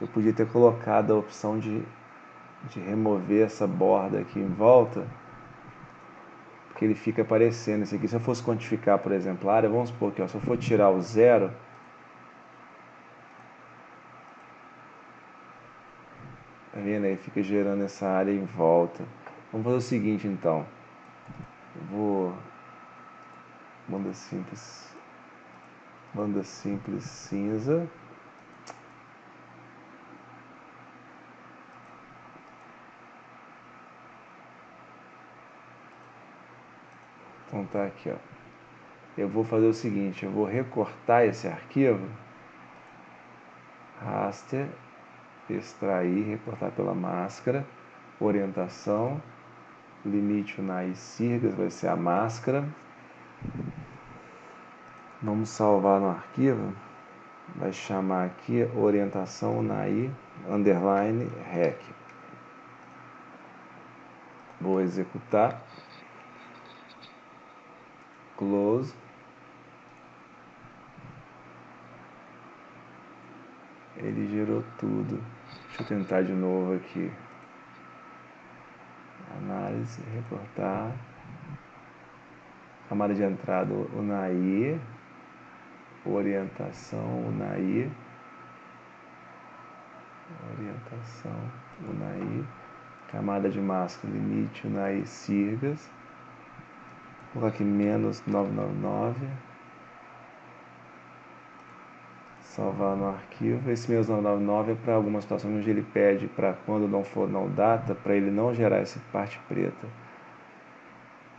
Speaker 1: Eu podia ter colocado a opção de remover essa borda aqui em volta, porque ele fica aparecendo isso aqui. Se eu fosse quantificar, por exemplo, a área, vamos supor que, ó, se eu for tirar o 0, tá vendo aí? Fica gerando essa área em volta. Vamos fazer o seguinte, então. Eu vou... banda simples cinza. Então tá aqui, ó. Eu vou fazer o seguinte, eu vou recortar esse arquivo, raster, extrair, recortar pela máscara, orientação, limite Unai Sirgas, vai ser a máscara. Vamos salvar no arquivo, vai chamar aqui orientação Unai underline rec. Vou executar, close. Ele gerou tudo. Deixa eu tentar de novo aqui. Análise, recortar. Camada de entrada Unai. Orientação Unai. Orientação Unai. Camada de máscara, limite Unai Sirgas. Vou colocar aqui menos 999. Salvar no arquivo. Esse menos 999 é para algumas situações onde ele pede para quando não for não data, para ele não gerar essa parte preta.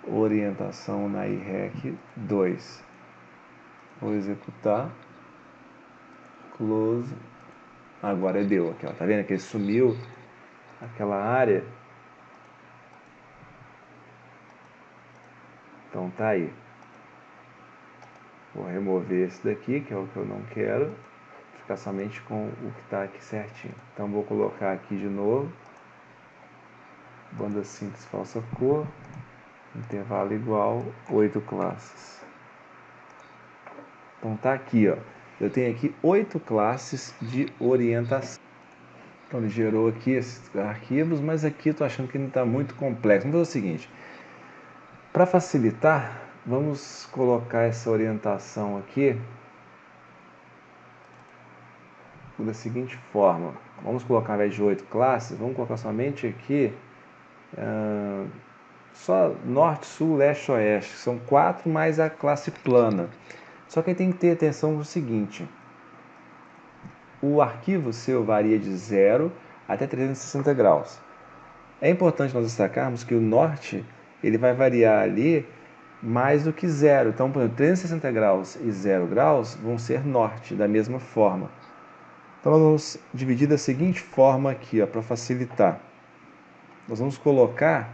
Speaker 1: Orientação na IREC 2. Vou executar. Close. Agora deu aqui, ó. Tá vendo que ele sumiu aquela área? Então tá aí. Vou remover esse daqui, que é o que eu não quero. Ficar somente com o que está aqui certinho. Então vou colocar aqui de novo. Banda simples falsa cor. Intervalo igual, 8 classes. Então tá aqui, ó. Eu tenho aqui 8 classes de orientação. Então ele gerou aqui esses arquivos, mas aqui eu estou achando que ele está muito complexo. Vamos fazer o seguinte. Para facilitar, vamos colocar essa orientação aqui da seguinte forma. Vamos colocar, ao invés de 8 classes, vamos colocar somente aqui só norte, sul, leste, oeste. São 4 mais a classe plana. Só que aí tem que ter atenção no seguinte. O arquivo seu varia de 0 até 360 graus. É importante nós destacarmos que o norte ele vai variar ali mais do que 0. Então, por exemplo, 360 graus e 0 graus vão ser norte, da mesma forma. Então, nós vamos dividir da seguinte forma aqui, para facilitar. Nós vamos colocar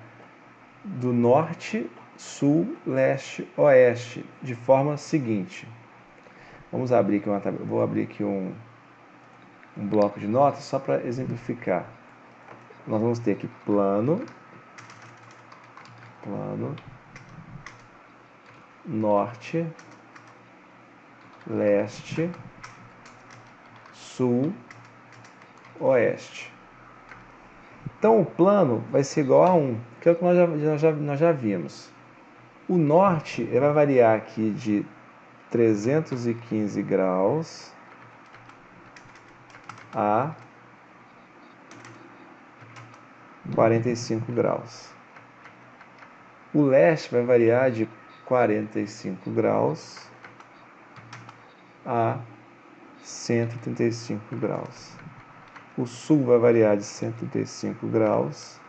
Speaker 1: do norte, sul, leste, oeste, de forma seguinte. Vamos abrir aqui vou abrir aqui um bloco de notas só para exemplificar. Nós vamos ter aqui plano, norte, leste, sul, oeste. Então o plano vai ser igual a 1, que é o que nós já vimos. O norte ele vai variar aqui de 315 graus a 45 graus. O leste vai variar de 45 graus a 135 graus. O sul vai variar de 135 graus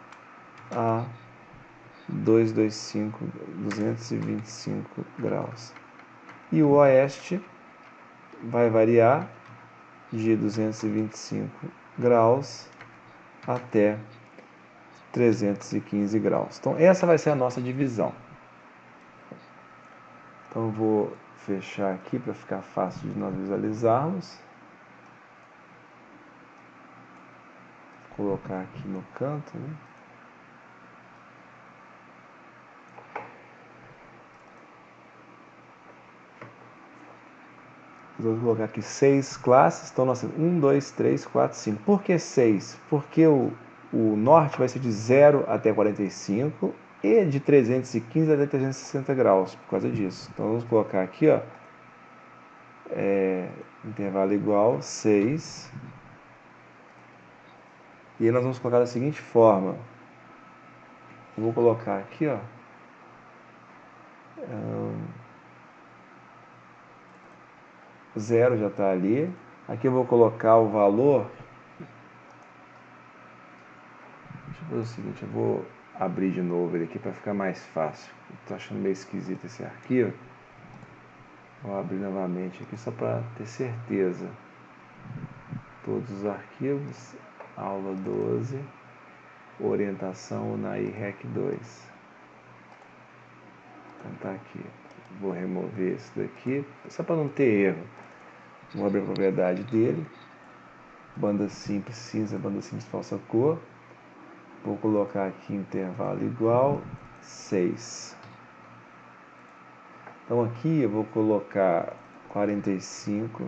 Speaker 1: a 225 graus. E o oeste vai variar de 225 graus até 315 graus. Então, essa vai ser a nossa divisão. Então, eu vou fechar aqui para ficar fácil de nós visualizarmos. Vou colocar aqui no canto, né? Vou colocar aqui 6 classes. Então, nós temos 1, 2, 3, 4, 5. Por que 6? Porque o norte vai ser de 0 até 45 e de 315 até 360 graus, por causa disso. Então, vamos colocar aqui, ó, intervalo igual 6. E aí nós vamos colocar da seguinte forma. Eu vou colocar aqui, ó, 0 já está ali. Aqui eu vou colocar o valor. Deixa eu fazer o seguinte, eu vou abrir de novo ele aqui para ficar mais fácil. Estou achando meio esquisito esse arquivo. Vou abrir novamente aqui só para ter certeza. Todos os arquivos, aula 12, orientação UNAI REC 2. Então tá aqui. Vou remover esse daqui, só para não ter erro. Vou abrir a propriedade dele. Banda simples cinza, banda simples falsa cor. Vou colocar aqui intervalo igual 6. Então aqui eu vou colocar 45.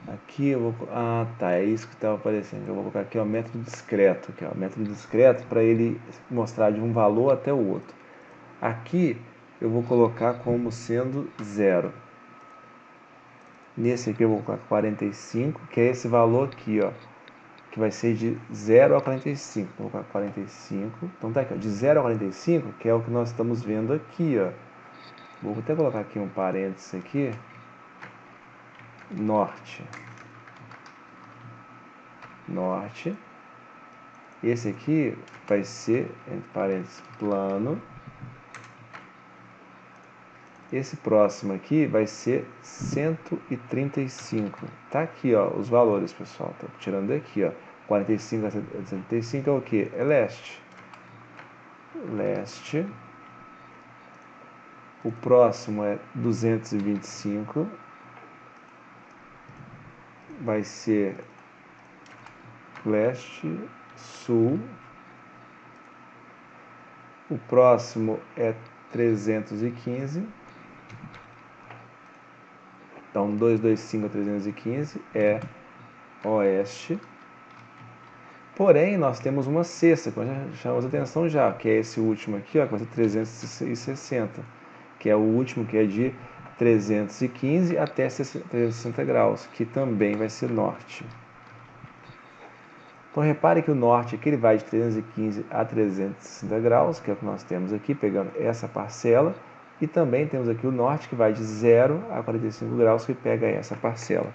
Speaker 1: Aqui eu vou... Ah, tá, é isso que estava aparecendo. Eu vou colocar aqui o método discreto. Aqui, ó, método discreto para ele mostrar de um valor até o outro. Aqui eu vou colocar como sendo 0. Nesse aqui eu vou colocar 45, que é esse valor aqui, ó, que vai ser de 0 a 45. Vou colocar 45. Então tá aqui, ó, de 0 a 45, que é o que nós estamos vendo aqui, ó. Vou até colocar aqui um parênteses aqui. Norte. Esse aqui vai ser, entre parênteses, plano. Esse próximo aqui vai ser 135. Tá aqui, ó, os valores, pessoal. Tô tirando daqui, ó. 45 a 135 é o que? É leste. O próximo é 225. Vai ser leste, sul. O próximo é 315. Então, 225 a 315 é oeste. Porém, nós temos uma sexta, que nós já chamamos a atenção já, que é esse último aqui, ó, que vai ser 360, que é o último, que é de 315 até 360 graus, que também vai ser norte. Então, repare que o norte aqui ele vai de 315 a 360 graus, que é o que nós temos aqui, pegando essa parcela. E também temos aqui o norte, que vai de 0 a 45 graus, que pega essa parcela.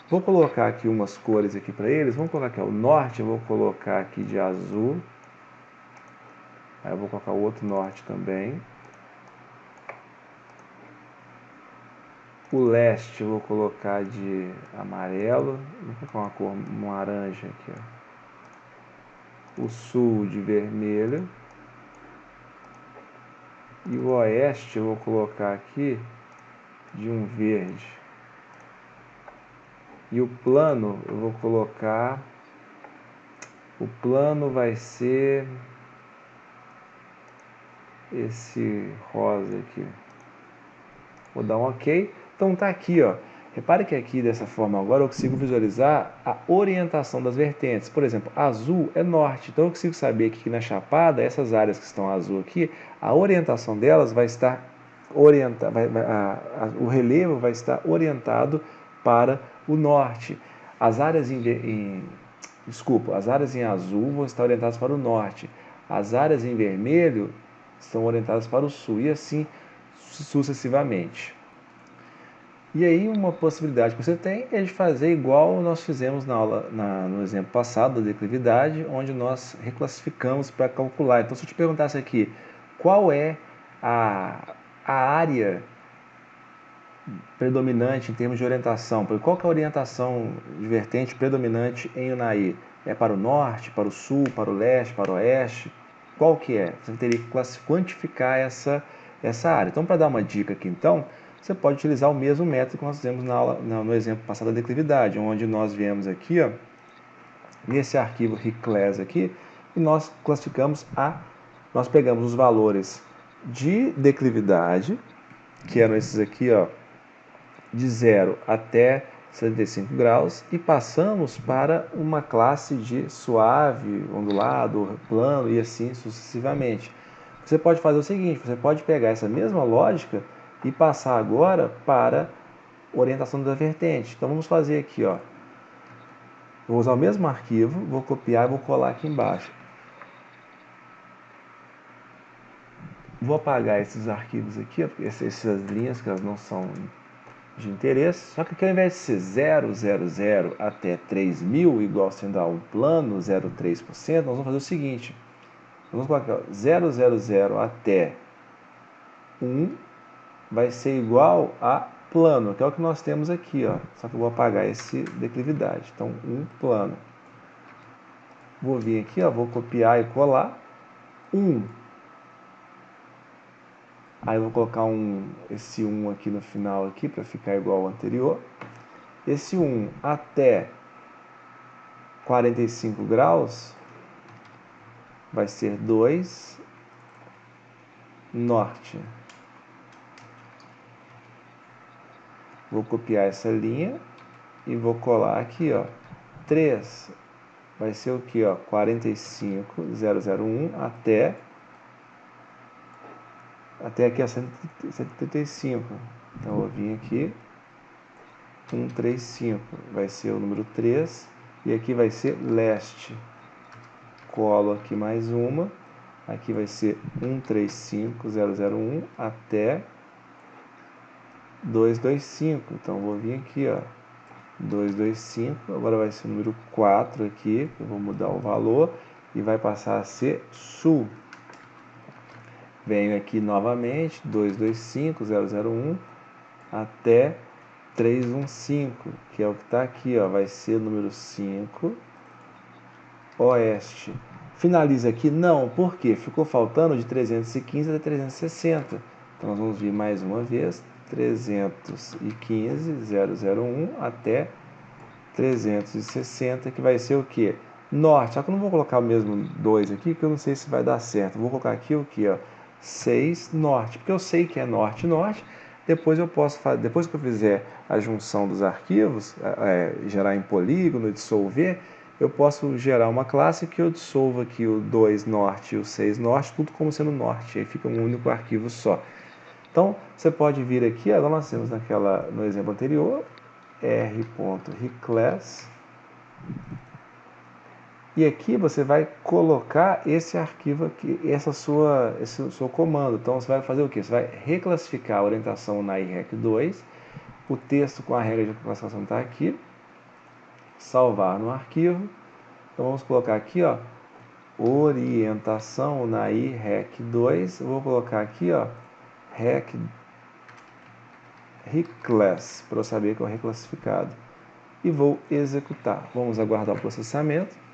Speaker 1: Vou colocar aqui umas cores aqui para eles. Vamos colocar aqui, ó, o norte, eu vou colocar aqui de azul. Aí eu vou colocar o outro norte também. O leste eu vou colocar de amarelo. Vou colocar uma cor laranja aqui, ó. O sul de vermelho. E o oeste eu vou colocar aqui de um verde. E o plano eu vou colocar... O plano vai ser esse rosa aqui. Vou dar um OK. Então tá aqui, ó. Repare que aqui dessa forma agora eu consigo visualizar a orientação das vertentes. Por exemplo, azul é norte. Então eu consigo saber que aqui na chapada, essas áreas que estão azul aqui, a orientação delas vai estar orientada, o relevo vai estar orientado para o norte. As áreas as áreas em azul vão estar orientadas para o norte. As áreas em vermelho estão orientadas para o sul. E assim sucessivamente. E aí uma possibilidade que você tem é de fazer igual nós fizemos na aula, no exemplo passado da declividade, onde nós reclassificamos para calcular. Então, se eu te perguntasse aqui, qual é a área predominante em termos de orientação. Qual que é a orientação de vertente predominante em Unai? É para o norte, para o sul, para o leste, para o oeste? Qual que é? Você teria que quantificar essa área. Então, para dar uma dica aqui, então, você pode utilizar o mesmo método que nós fizemos no exemplo passado da declividade, onde nós viemos aqui, ó, nesse arquivo reclass aqui, e nós classificamos nós pegamos os valores de declividade, que eram esses aqui, ó, de 0 até 75 graus, e passamos para uma classe de suave, ondulado, plano e assim sucessivamente. Você pode fazer o seguinte, você pode pegar essa mesma lógica e passar agora para orientação da vertente. Então vamos fazer aqui, ó. Vou usar o mesmo arquivo, vou copiar e vou colar aqui embaixo. Vou apagar esses arquivos aqui, ó, essas linhas que elas não são de interesse, só que aqui ao invés de ser 0,00 até 3.000, igual sendo um plano 0,3%, nós vamos fazer o seguinte, vamos colocar 0,00 até 1 vai ser igual a plano, que é o que nós temos aqui, ó. Só que eu vou apagar esse declividade, então 1 plano. Vou vir aqui, ó, vou copiar e colar 1. Aí eu vou colocar esse 1 aqui no final aqui para ficar igual ao anterior. Esse 1 até 45 graus vai ser 2 norte. Vou copiar essa linha e vou colar aqui, ó. 3 vai ser o que, ó? 45,001 até aqui a 135. Então eu vou vir aqui 135 vai ser o número 3 e aqui vai ser leste. Colo aqui mais uma. Aqui vai ser 135,001 até 225. Então vou vir aqui, ó, 225. Agora vai ser o número 4 aqui. Eu vou mudar o valor e vai passar a ser sul. Venho aqui novamente, 225,001 até 315, que é o que está aqui, ó, vai ser o número 5, oeste. Finaliza aqui? Não, por quê? Ficou faltando de 315 até 360. Então, nós vamos vir mais uma vez, 315,001 até 360, que vai ser o quê? Norte. Só que eu não vou colocar o mesmo 2 aqui, porque eu não sei se vai dar certo. Vou colocar aqui o quê? Ó, 6 norte, porque eu sei que é norte, norte. Depois eu posso fazer, depois que eu fizer a junção dos arquivos, gerar em polígono, dissolver, eu posso gerar uma classe que eu dissolvo aqui o 2 norte e o 6 norte, tudo como sendo norte, aí fica um único arquivo só. Então, você pode vir aqui, agora nós temos no exemplo anterior, r.reclass, e aqui você vai colocar esse arquivo aqui, esse seu comando. Então você vai fazer o que? Você vai reclassificar a orientação na IREC2, o texto com a regra de classificação está aqui, salvar no arquivo. Então vamos colocar aqui, ó, orientação na IREC2, eu vou colocar aqui, ó, reclass, para eu saber que é o reclassificado. E vou executar. Vamos aguardar o processamento.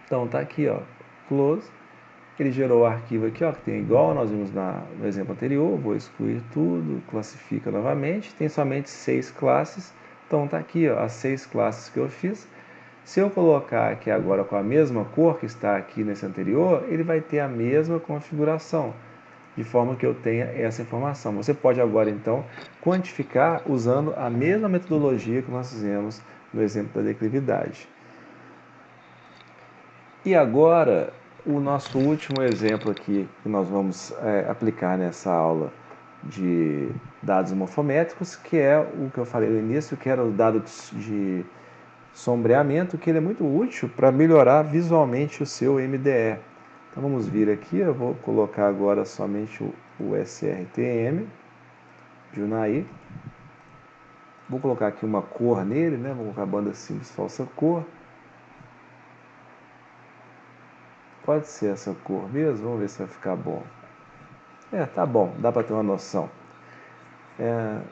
Speaker 1: Então tá aqui, ó, close. Ele gerou o arquivo aqui, ó, que tem igual nós vimos no exemplo anterior. Vou excluir tudo, classifica novamente. Tem somente 6 classes. Então tá aqui, ó, as 6 classes que eu fiz. Se eu colocar aqui agora com a mesma cor que está aqui nesse anterior, ele vai ter a mesma configuração, de forma que eu tenha essa informação. Você pode agora então quantificar usando a mesma metodologia que nós fizemos no exemplo da declividade. E agora, o nosso último exemplo aqui que nós vamos aplicar nessa aula de dados morfométricos, que é o que eu falei no início, que era o dado de sombreamento, que ele é muito útil para melhorar visualmente o seu MDE. Então vamos vir aqui, eu vou colocar agora somente o SRTM de Unai. Vou colocar aqui uma cor nele, né? Vou colocar banda simples falsa cor. Pode ser essa cor mesmo, vamos ver se vai ficar bom. Tá bom, dá para ter uma noção.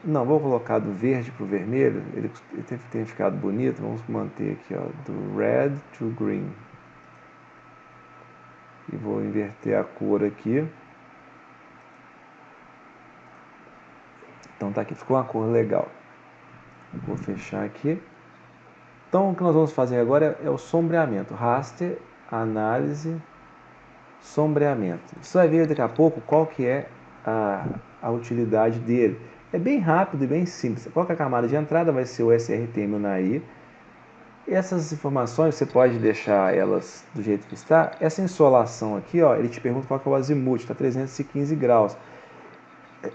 Speaker 1: Não, vou colocar do verde para o vermelho, ele tem ficado bonito. Vamos manter aqui, ó, do red to green. E vou inverter a cor aqui. Então tá aqui, ficou uma cor legal. Vou fechar aqui. Então o que nós vamos fazer agora é o sombreamento. Raster, análise, sombreamento. Você vai ver daqui a pouco qual que é a utilidade dele. É bem rápido e bem simples. Qual que é a camada de entrada? Vai ser o SRTM e o NAI. Essas informações você pode deixar elas do jeito que está. Essa insolação aqui, ó, ele te pergunta qual que é o azimuth, está 315 graus.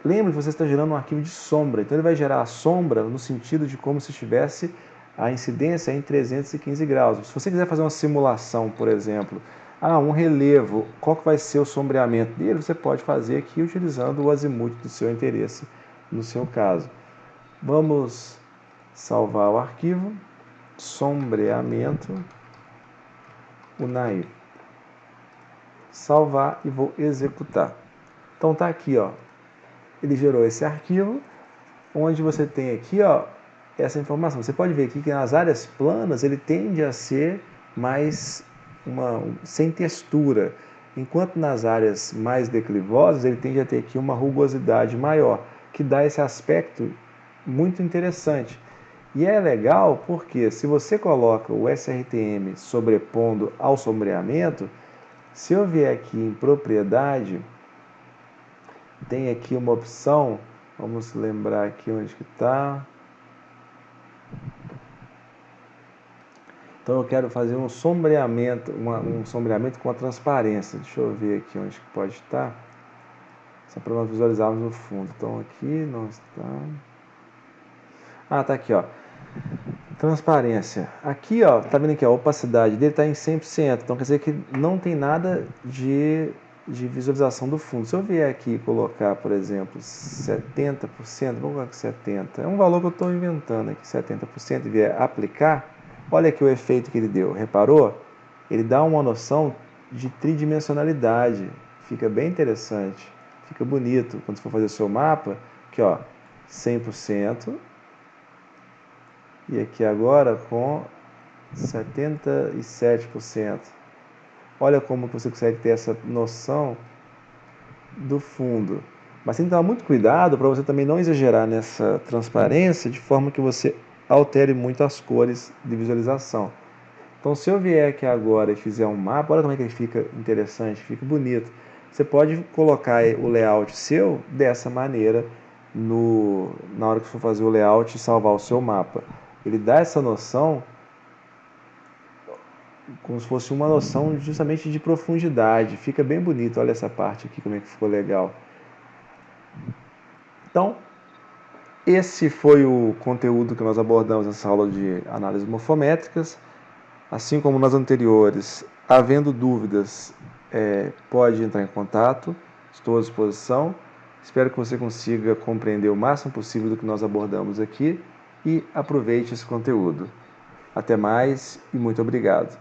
Speaker 1: Lembre que você está gerando um arquivo de sombra, então ele vai gerar a sombra no sentido de como se tivesse a incidência em 315 graus. Se você quiser fazer uma simulação, por exemplo, um relevo, qual que vai ser o sombreamento dele, você pode fazer aqui utilizando o azimuth do seu interesse, no seu caso. Vamos salvar o arquivo, sombreamento, UNAI. Salvar e vou executar. Então tá aqui, ó. Ele gerou esse arquivo, onde você tem aqui, ó, essa informação. Você pode ver aqui que nas áreas planas ele tende a ser mais sem textura, enquanto nas áreas mais declivosas ele tende a ter aqui uma rugosidade maior, que dá esse aspecto muito interessante. E é legal porque se você coloca o SRTM sobrepondo ao sombreamento, se eu vier aqui em propriedade, tem aqui uma opção, vamos lembrar aqui onde que está. Então eu quero fazer um sombreamento, um sombreamento com a transparência. Deixa eu ver aqui onde que pode estar. Só para nós visualizarmos o fundo. Então aqui não está. Tá aqui, ó. Transparência. Aqui, ó, tá vendo aqui, a opacidade dele está em 100%. Então quer dizer que não tem nada de visualização do fundo. Se eu vier aqui e colocar, por exemplo, 70%, vamos colocar 70%, é um valor que eu estou inventando aqui, 70%, e vier aplicar, olha aqui o efeito que ele deu. Reparou? Ele dá uma noção de tridimensionalidade. Fica bem interessante. Fica bonito. Quando você for fazer o seu mapa, aqui, ó, 100%. E aqui agora com 77%. Olha como você consegue ter essa noção do fundo. Mas tem que tomar muito cuidado para você também não exagerar nessa transparência de forma que você altere muito as cores de visualização. Então se eu vier aqui agora e fizer um mapa, olha como é que ele fica interessante, fica bonito. Você pode colocar o layout seu dessa maneira na hora que for fazer o layout e salvar o seu mapa. Ele dá essa noção como se fosse uma noção justamente de profundidade. Fica bem bonito, olha essa parte aqui, como é que ficou legal. Então, esse foi o conteúdo que nós abordamos nessa aula de análises morfométricas. Assim como nas anteriores, havendo dúvidas, pode entrar em contato, estou à disposição. Espero que você consiga compreender o máximo possível do que nós abordamos aqui e aproveite esse conteúdo. Até mais e muito obrigado.